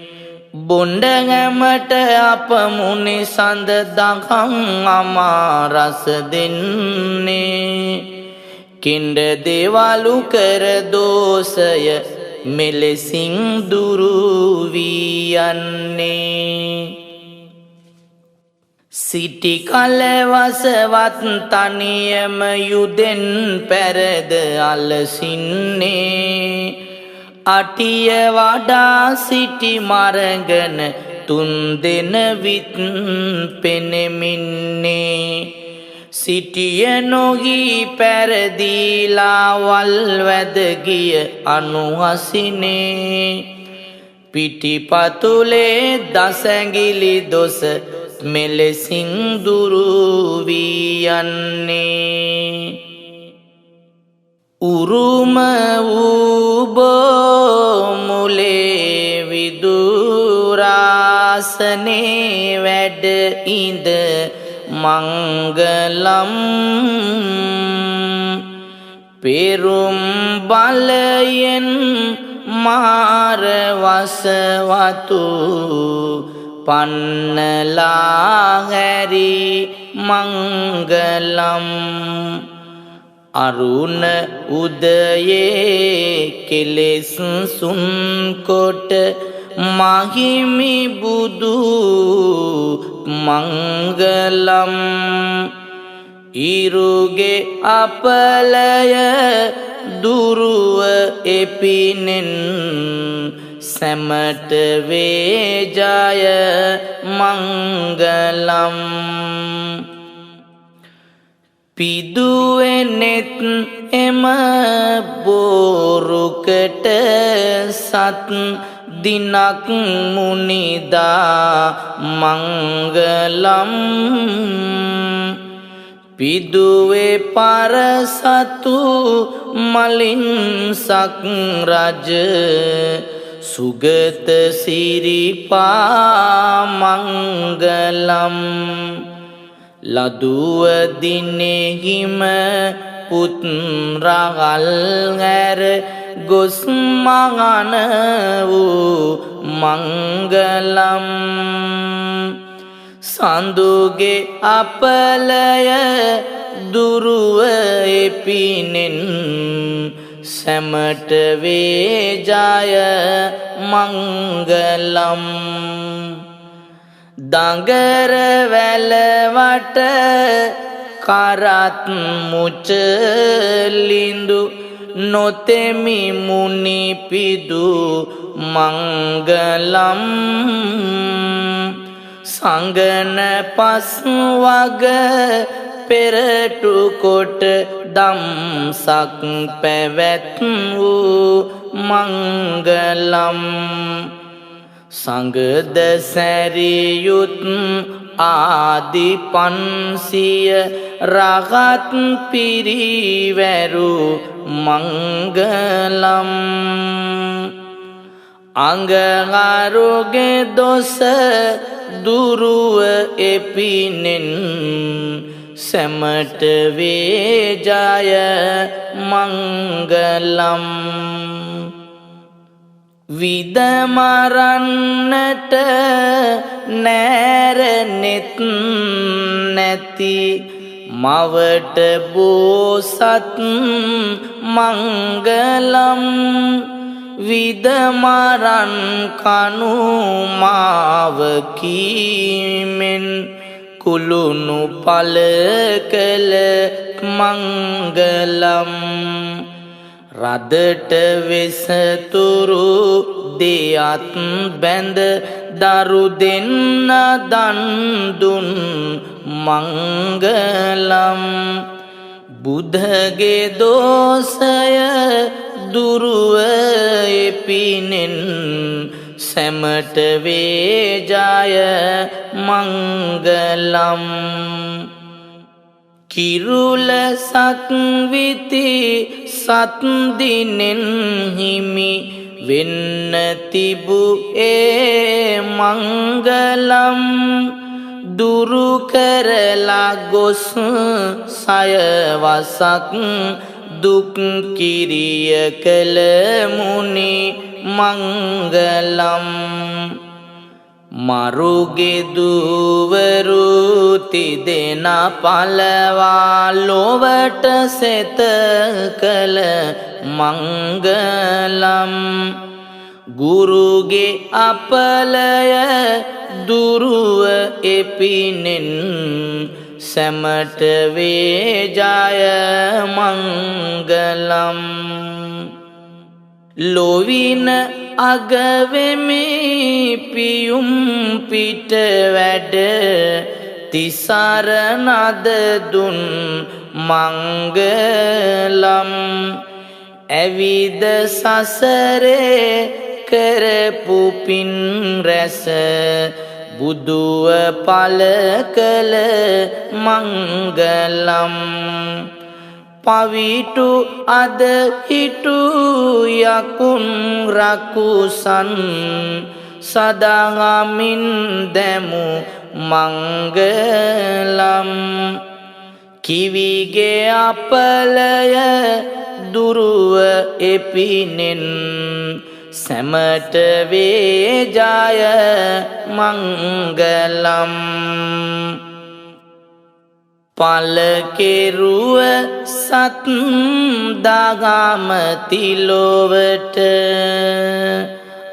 බොණ්ඩගැමට අප මුනි සඳ දහම් අමාරස දෙන්නේ කින්ඩ දේවලු කර දෝෂය මෙලෙසින් දුරු වී යන්නේ සිටි කල වසවත් තනියම යුදෙන් පැරද අලසින්නේ අටිය වඩා සිටි මරගන තුන් දෙන විත් පෙනෙමින්නේ සිටිය නොගී පැරදීලා වල් වැදගිය අනුහසිනේ පිටිපතුලේ දසැඟිලි දොස මෙලෙසින් දුරු වී යන්නේ උරුම වූ බෝමුලේ විදුරාසනේ වැඩ ඉඳ මංගලම් පෙරුම් බලයෙන් මාර වසවතු පන්නලා හැරි මංගලම් අරුණ උදයේ කෙලෙස් සුන්කොට මහිමි බුදු මංගලම් ඉරුගේ අපලය දුරුව එපිනෙන් සැමට වේජය මංගලම් පිදුවෙනෙත් එම බෝරුකට සත් දිනක් මුනිදා මංගලම් පිදුවේ පරසතු මලින් සක් රජ සුගත සිරිපා මංගලම් ලදුව දිනෙහිම පුත් රගල් හැර ගොස් මගන වූ මංගලම් සඳුගේ අපලය දුරුව එපිනෙන් සැමට වේජය මංගලම් දඟර වැලවට කරත් මුචලින්දු නොතෙමි මුනි පිදු මංගලම් සංගන පස් වග පෙරටු කොට දම්සක් පැවැත් වූ මංගලම් සංගද සැරියුත් ආදි 500 රහත් පිරිවැරු මංගලම් අංගහරුගේ දොස දුරුව එපිනෙන් සැමට වේ ජය මංගලම් විදමරන්නට නෑරනෙත් නැති මවට බෝසත් මංගලම් විදමරන් කනු මාව කීමෙන් කුළුණු පල කළ මංගලම් රදට වෙසතුරු දෙයත් බැඳ දරු දෙන්න දන් දුන් මංගලම් බුද්ධගේ දෝසය දුරුව එපිනෙන් සැමට වේ ජය මංගලම් කිරුල සක්විති සත් දිනෙන් හිමි වෙන්න තිබු ඒ මංගලම් දුරු කරලා ගොස් සයවසක් දුක් කිරිය කළ මුනි මංගලම් මරුගේ දුවරු තිදෙනා පලවා ලොවට සෙත කළ මංගලම් ගුරුගේ අපලය දුරුව එපිනෙන් සැමට වේ ජය මංගලම් ලොවින අගවෙමි පියුම් පිට වැඩ තිසරණද දුන් මංගලම් ඇවිද සසරේ කරපු පින් රැස බුදුව පල කළ මංගලම් පවිටු අද හිටු යකුන් රකුසන් සදාගමින් දැමු මංගලම් කිවිගේ අපලය දුරුව එපිනෙන් සැමට වේ ජය මංගලම් පලකෙරුව සත් දාගමති ලොවට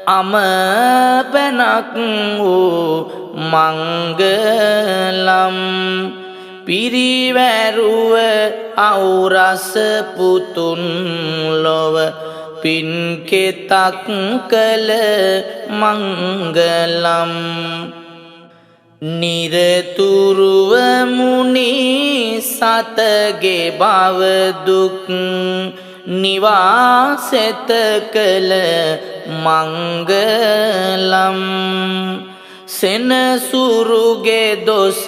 අමපැනක් වූ මංගලම් පිරිවැරුව අවුරස පුතුන් ලොව පින්කෙතක් කළ මංගලම් නිරතුරුව මුනි සතගේ භව දුක් නිවාසෙත කළ මංගලම් සෙනසුරුගේ දොස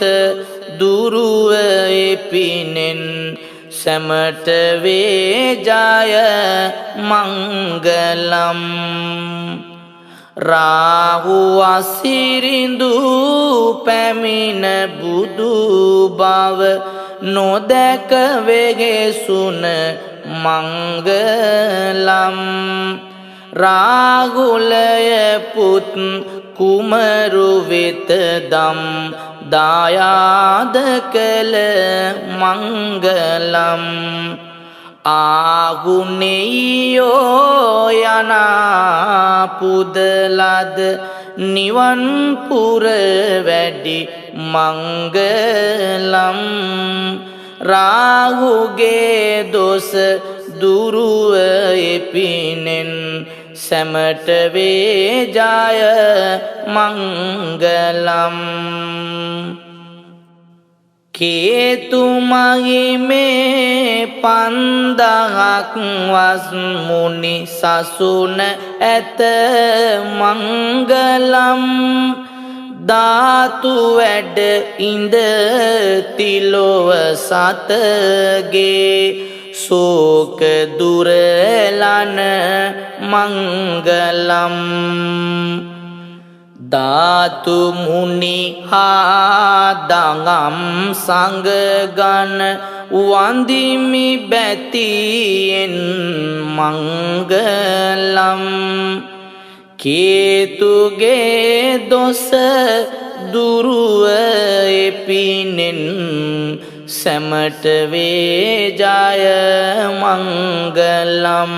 දුරුව එපිනෙන් සැමට වේ ජය මංගලම් රාහු අසිරිඳු පැමිණ බුදු බව නොදැක වෙගෙසුන මංගලම් රාහුලය පුත් කුමරු වෙත දම් දායාද කළ මංගලම් ආගුණෙයෝ යනා පුදලද නිවන් පුර වැඩි මංගලම් රාහුගේ දොස දුරුව එපිනෙන් සැමට වේ ජය මංගලම් කේතු මහිමේ 5000ක් වස් මුනි සසුන ඇත මංගලම් ධාතු වැඩ ඉඳ තිලොව සතගේ සෝක දුරලන මංගලම් ධාතු මුනි හාදඟම් සංගගන වන්දිමි බැතියෙන් මංගලම් කේතුගේ දොස දුරුව එපිනෙන් සැමට වේ ජය මංගලම්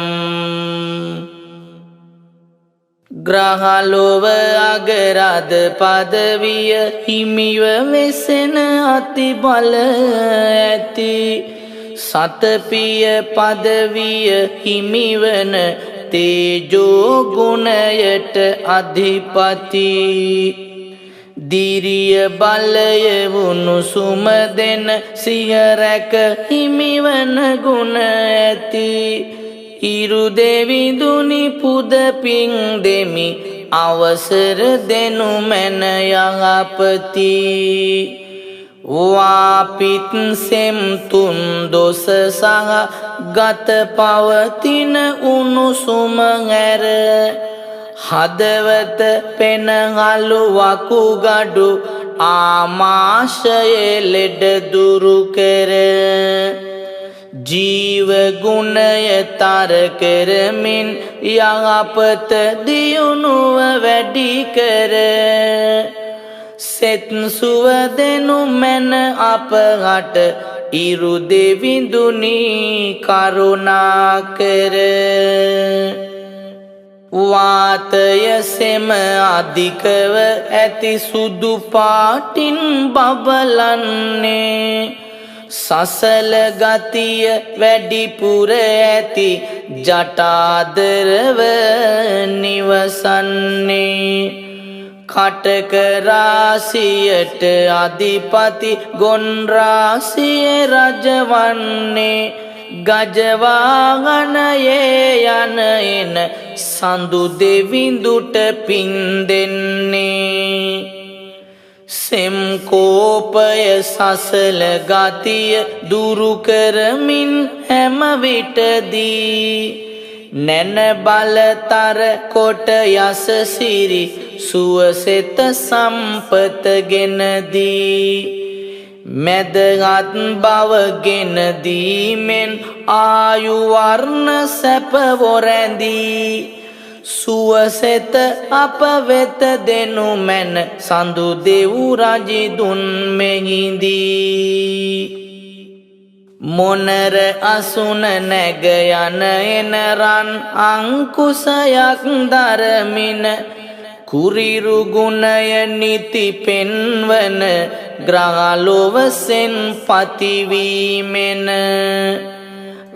ග්‍රහලොව අගරද පදවිය හිමිව වෙසෙන අති බල ඇති සතපිය පදවිය හිමිවන තේජෝ ගුණයට අධිපති දිරිය බලය උණුසුම දෙන සියරැක හිමිවන ගුණ ඇති ඉරු දෙවිඳුනි පුද පිං දෙමි අවසර දෙනු මැන යහපති වාපිත් සෙම් තුන් දොස සහ ගත පවතින උණුසුම ඇර හදවත පෙනහළු වකුගඩු ආමාශයේ ලෙඩ දුරු කර ජීව ගුණය තර කරමින් යහපත දියුණුව වැඩි කර සෙත් සුව දෙනු මැන අපහට ඉරු දෙවිඳුනි කරුණා කර වාතය සෙම අධිකව ඇති සුදු පාටින් බබලන්නේ සසල ගතිය වැඩිපුර ඇති ජටාදරව නිවසන්නේ කටක රාසියට අධිපති ගොන් රාසිය රජවන්නේ ගජවාගනයේ යන එන සඳු දෙවිඳුට පින් දෙන්නේ සෙම් කෝපය සසල ගතිය දුරු කරමින් හැම විටදී නැන බලතර කොට යස සිරි සුවසෙත සම්පත ගෙනදී මැදගත් බව ගෙනදීමෙන් ආයු වර්ණ සැප වොරැඳී සුවසෙත අප වෙත දෙනු මැන සඳු දෙව් රජිදුන් මෙහිදී මොනර අසුන නැග යන එන රන් අංකුසයක් දරමින කුරිරු ගුණය නිති පෙන්වන ග්‍රහලොවසෙන් පතිවීමෙන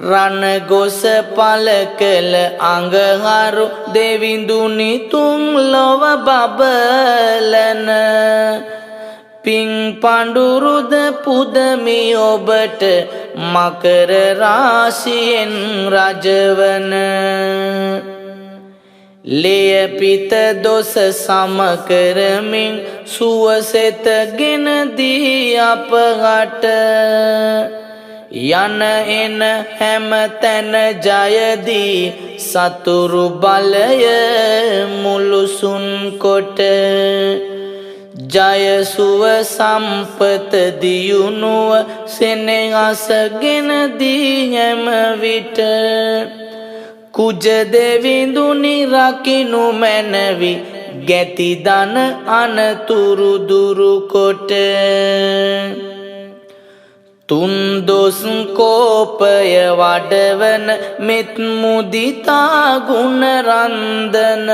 රණ ගොස පල කළ අඟහරු දෙවිඳුනි තුන් ලොව බබලන පිං පඬුරුද පුදමි ඔබට මකර රාශියෙන් රජවන ලේපිත දොස සම කරමින් සුවසෙත ගෙන දී අපහට යන එන හැම තැන ජයදී සතුරු බලය මුළුසුන් කොට ජය සුව සම්පත දියුණුව සෙනෙහස ගෙන දී හැම විට කුජ දෙවිඳුනි රකිනු මැනවි ගැති දන අනතුරු දුරු කොට තුන් දොස් කෝපය වඩවන මෙත් මුදිතා ගුණ රන්දන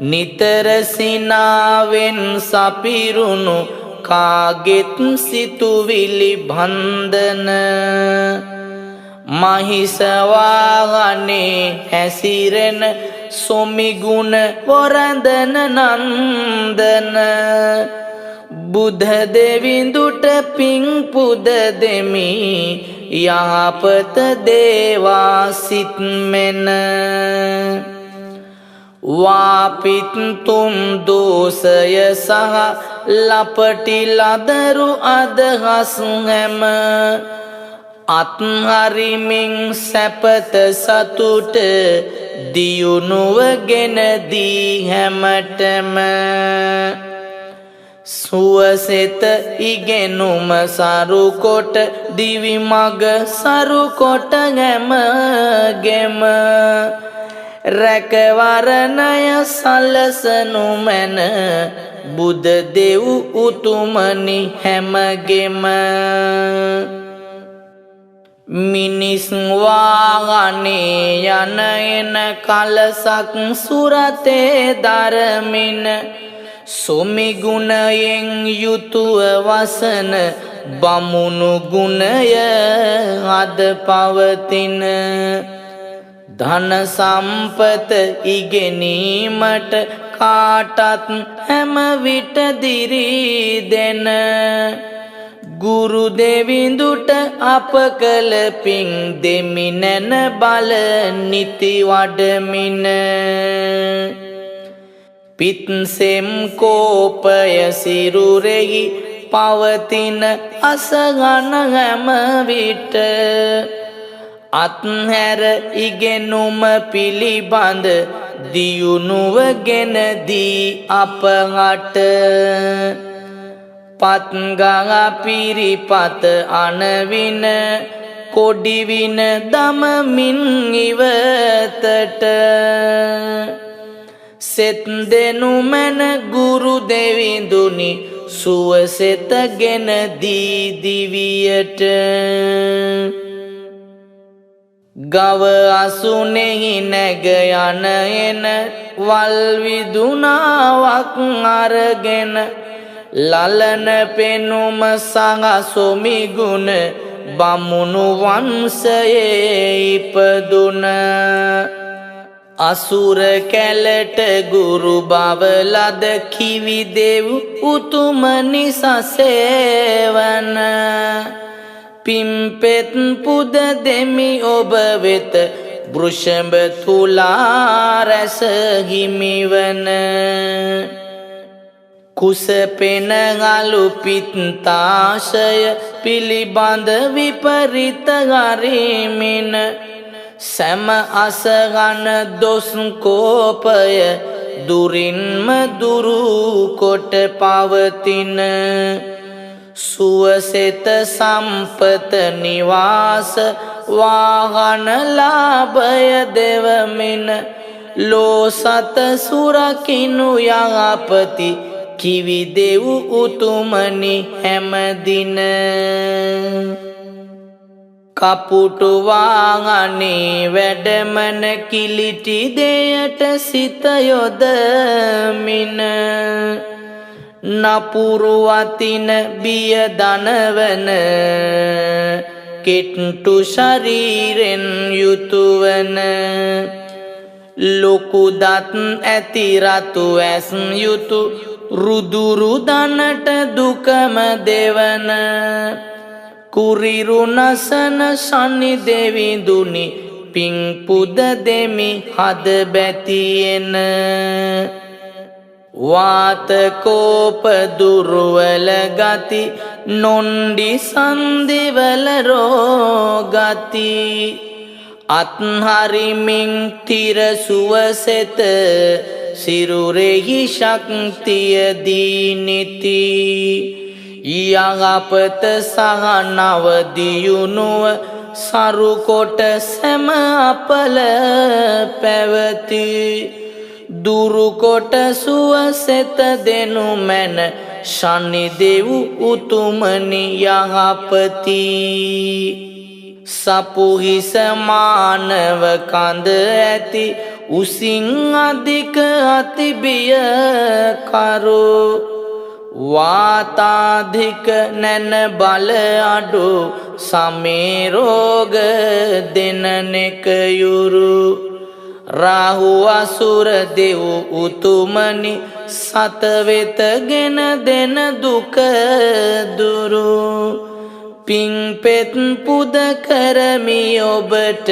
නිතර සිනාවෙන් සපිරුණු කාගෙත් සිතුවිලි බන්ධන මහිස වාහනේ හැසිරෙන සොමිගුණ වරඳන නන්දන බුද්ධ දෙවිඳුට පිං පුද දෙමි යහපත දේවා සිත් මෙන වාපිත් තුම් දෝසය සහ ලපටි ලදරු අදහස් හැම අත්හරිමින් සැපත සතුට දියුණුවගෙන දී හැමතෙම සුවසෙත ඉගෙනුම සරුකොට දිවි මග සරුකොට හැමගෙම රැකවරණය සලසනු මැන බුද දෙව් උතුමනි හැමගෙම මිනිස් වාහනේ යන එන කලසක් සුරතේ දරමින සොමිගුණයෙන් යුතුව වසන බමුණු ගුණය අද පවතින ධන සම්පත ඉගෙනීමට කාටත් හැම විට දිරි දෙන ගුරු දෙවිඳුට අප කළ පිං දෙමි නැන බල නිති වඩමින පිත්සෙම් කෝපය සිරුරෙහි පවතින අසගන හැම විට අත්හැර ඉගෙනුම පිළිබඳ දියුණුවගෙන දී අපහට පත්ගහ පිරිපත අනවින කොඩිවින දමමින් ඉවතට සෙත් දෙනු මැන ගුරු දෙවිඳුනි සුවසෙතගෙන දී දිවියට ගව අසුනෙහි නැග යන එන වල් විදුනාවක් අරගෙන ලලන පෙනුම සහ සොමිගුණ බමුණු වංශයේ ඉපදුන අසුර කැලට ගුරු බව ලද කිවි දෙව් උතුමනි සසේවන පිම්පෙත් පුද දෙමි ඔබ වෙත වෘෂභ තුලා රැස හිමිවන කුස පෙනගලු පිත්තාශය පිළිබඳ විපරිත හරිමින සැම අසගන දොස් කෝපය දුරින්ම දුරු කොට පවතින සුවසෙත සම්පත නිවාස වාහන ලාභය දෙවමින ලෝ සත සුරකිනු යහපති කිවි දෙව් උතුමනි හැමදින කපුටු වාහනේ වැඩමන කිලිටි දෙයට සිත යොදමින නපුරු අතින බිය දනවන කෙට්ටු ශරීරෙන් යුතුවන ලොකු දත් ඇති රතු ඇස් යුතු රුදුරු දනට දුකම දෙවන කුරිරු නසන ශනි දෙවිඳුනි පිං පුද දෙමි හද බැතියෙන වාත කෝප දුර්වල ගති නොන්ඩි සන්දිවල රෝගති අත්හරිමින් තිර සුවසෙත සිරුරෙහි ශක්තිය දීනිති යහපත සහ නව දියුණුව සරුකොට සැම අපල පැවති දුරුකොට සුවසෙත දෙනු මැන ශනි දෙව් උතුමනි යහපති සපුහිස මානව කඳ ඇති උසින් අධික අතිබිය කරු වාතාධික නැන බල අඩු සමේ රෝග දෙනනෙක යුරු රාහු අසුර දෙව් උතුමනි සත වෙත ගෙන දෙන දුක දුරු පිං පෙත් පුද කරමි ඔබට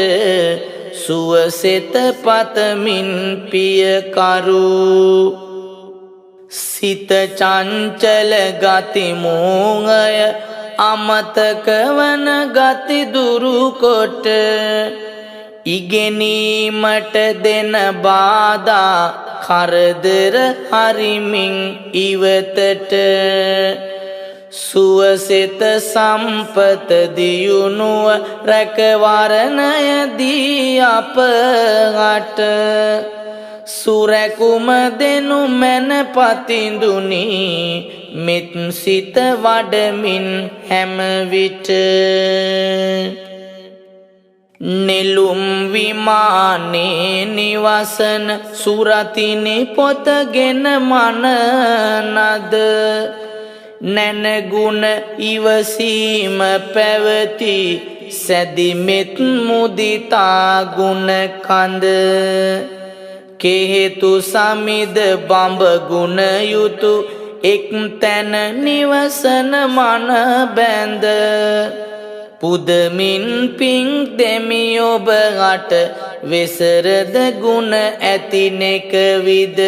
සුවසෙත පතමින් පිය කරු සිත චංචල ගති මෝහය අමතක වන ගති දුරු කොට ඉගෙනීමට දෙන බාධා කරදර හරිමින් ඉවතට සුවසෙත සම්පත දියුණුව රැකවරණය දී අපට සුරැකුම දෙනු මැන පතිඳුනි මෙත් සිත වඩමින් හැම විට නෙළුම් විමානේ නිවසන සුරතිනි පොතගෙන මනනද නැනගුණ ඉවසීම පැවති සැදිමෙත් මුදිතා ගුණ කඳ කේතු සමිද බඹ ගුණ යුතු එක් තැන නිවසන මන බැඳ පුදමින් පිං දෙමි ඔබ අට වෙසරද ගුණ ඇති නෙක විද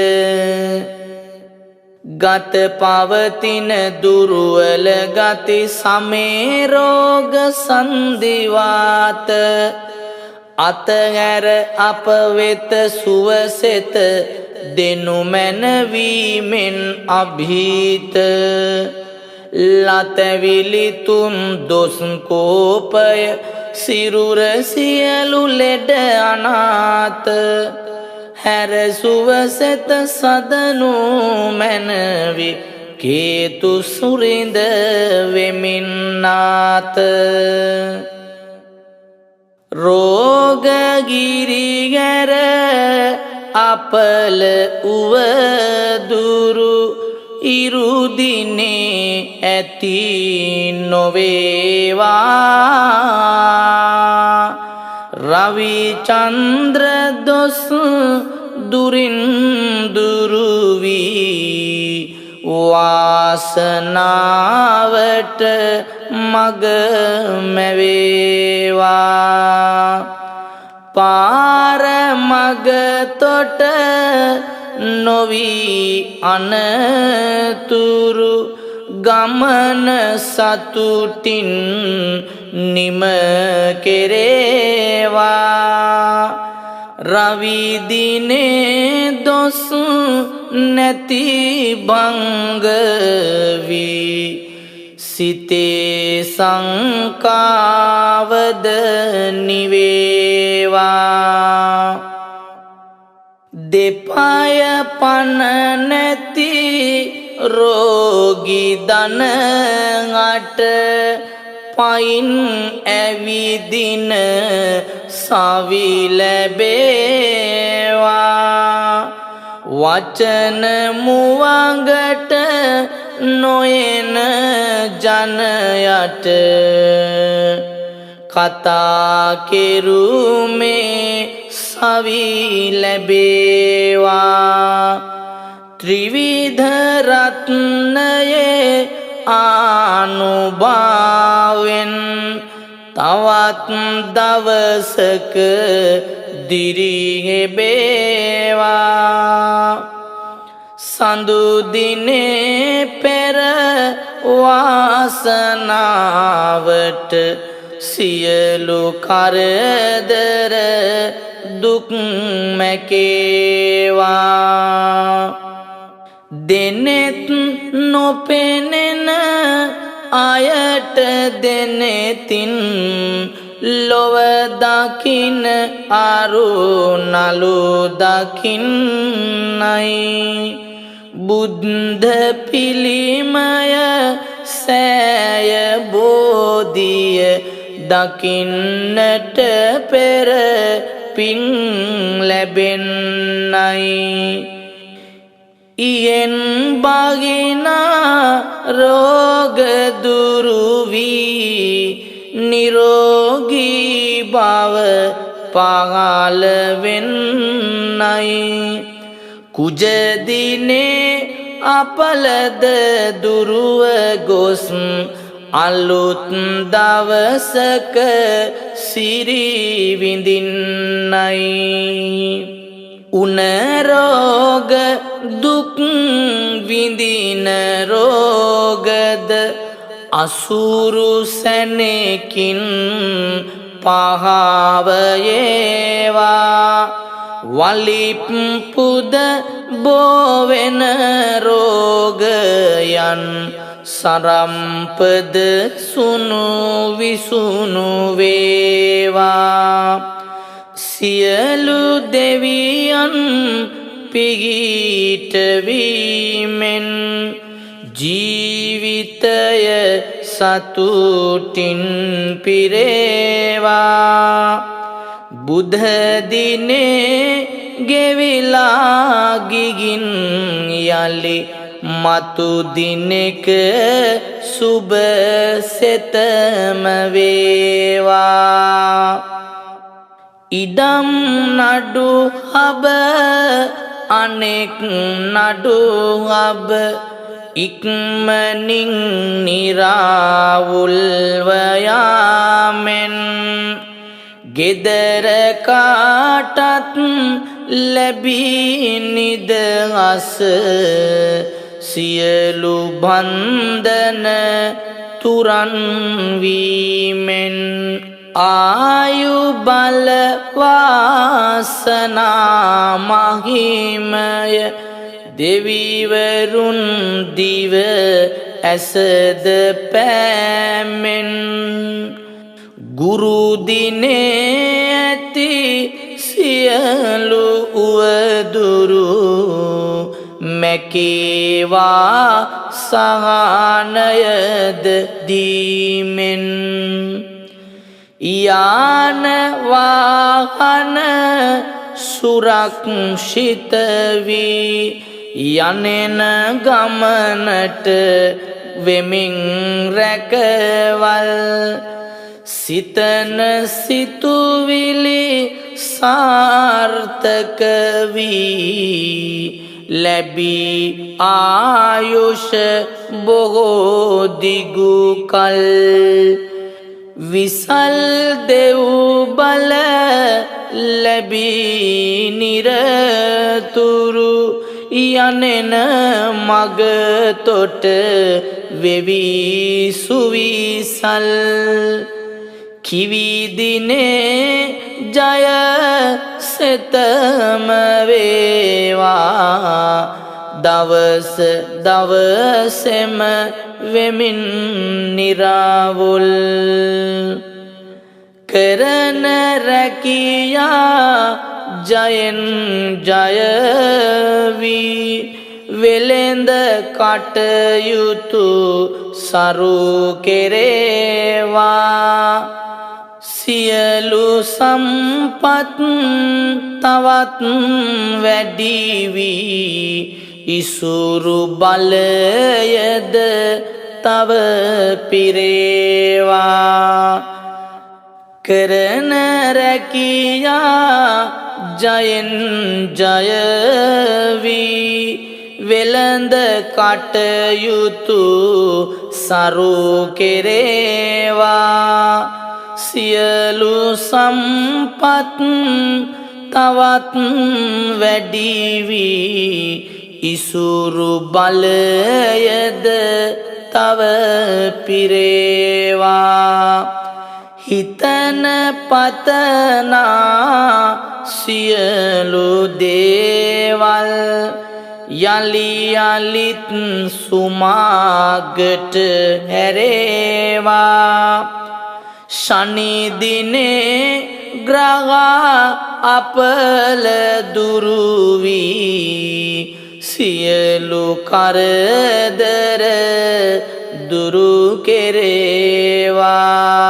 ගත පවතින දුර්වල ගති සමේ රෝග සන්ධිවාත අතහැර අප වෙත සුවසෙත දෙනු මැනවීමෙන් අභීත ලතවිලි තුන් දොස් කෝපය සිරුර සියලු ලෙඩ අනාත හැර සුවසෙත සදනු මැනවි කේතු සුරිඳ වෙමින්නාත රෝගගිරිගැර අපල උවදුරු ඉරුදිනේ ඇති නොවේවා රවි චන්ද්‍ර දොස් දුරින් දුරුවී වාසනාවට මග මැවේවා පාර මග තොට නොවී අනතුරු ගමන සතුටින් නිම කෙරේවා රවි දිනේ දොස් නැති බංග වී සිතේ සංකාවද නිවේවා දෙපාය පන නැති රෝගී දන අට පයින් ඇවිදින සවි ලැබේවා වචන මුවඟට නොයන ජනයට කතා කෙරුමේ සවි ලැබේවා ත්‍රිවිධ රත්නයේ ආනුභාවෙන් තවත් දවසක දිරිහෙබේවා සඳු දිනේ පෙර වාසනාවට සියලු කරදර දුක් මැකේවා දෙනෙත් නොපෙනෙන අයට දෙනෙතින් ලොව දකින්න අරුණලු දකින්නයි බුද්ධ පිළිමය සෑය බෝධිය දකින්නට පෙර පින් ලැබෙන්නයි ඉයෙන් බගිනා රෝග දුරු වී නිරෝගී බව පහළ වෙන්නයි කුජදිනේ අපලද දුරුව ගොස් අලුත් දවසක සිරි විඳින්නයි උන රෝග දුක් විඳින රෝගද අසුරු සැනකින් පහවයේවා වලිප් පුද බෝවෙන රෝගයන් සරම්පද සුනු විසුනු වේවා සියලු දෙවියන් පිහිටවීමෙන් ජීවිතය සතුටින් පිරේවා බුද්ධ දිනේ ගෙවිලා ගිගින් යලි මතු දිනෙක සුබ සෙතම වේවා ඉඩම් නඩු හබ අනෙක් නඩු හබ ඉක්මනින් නිරාවුල්ව යාමෙන් ගෙදර කාටත් ලැබී නිදහස සියලු බන්ධන තුරන් වීමෙන් ආයු බල වාසනා මහිමය දෙවිවරුන් දිව ඇසද පෑමෙන් ගුරු දිනේ ඇති සියලු උවදුරු මැකේවා සහනයද දීමෙන් යාන වාහන සුරක්ෂිත වී යනෙන ගමනට වෙමින් රැකවල් සිතන සිතුවිලි සාර්ථක වී ලැබී ආයුෂ බොහෝ දිගු කල් විසල් දෙව් බල ලැබී නිරතුරු යනෙන මග තොට වෙවි සුවිසල් කිවිදිනේ ජය සෙතම වේවා දවස දවසෙම වෙමින් නිරාවුල් කරන රැකියා ජයෙන් ජයවී වෙළෙඳ කටයුතු සරු කෙරේවා සියලු සම්පත් තවත් වැඩි වී ඉසුරු බලයද තව පිරේවා කරන රැකියා ජයෙන් ජයවී වෙළඳ කටයුතු සරු කෙරේවා සියලු සම්පත් තවත් වැඩි වී ඉසුරු බලයද තව පිරේවා හිතන පතනා සියලු දේවල් යලි යලිත් සුමාගට හැරේවා ශනි දිනේ ග්‍රහ අපල දුරු වී සියලු කරදර දුරු කෙරේවා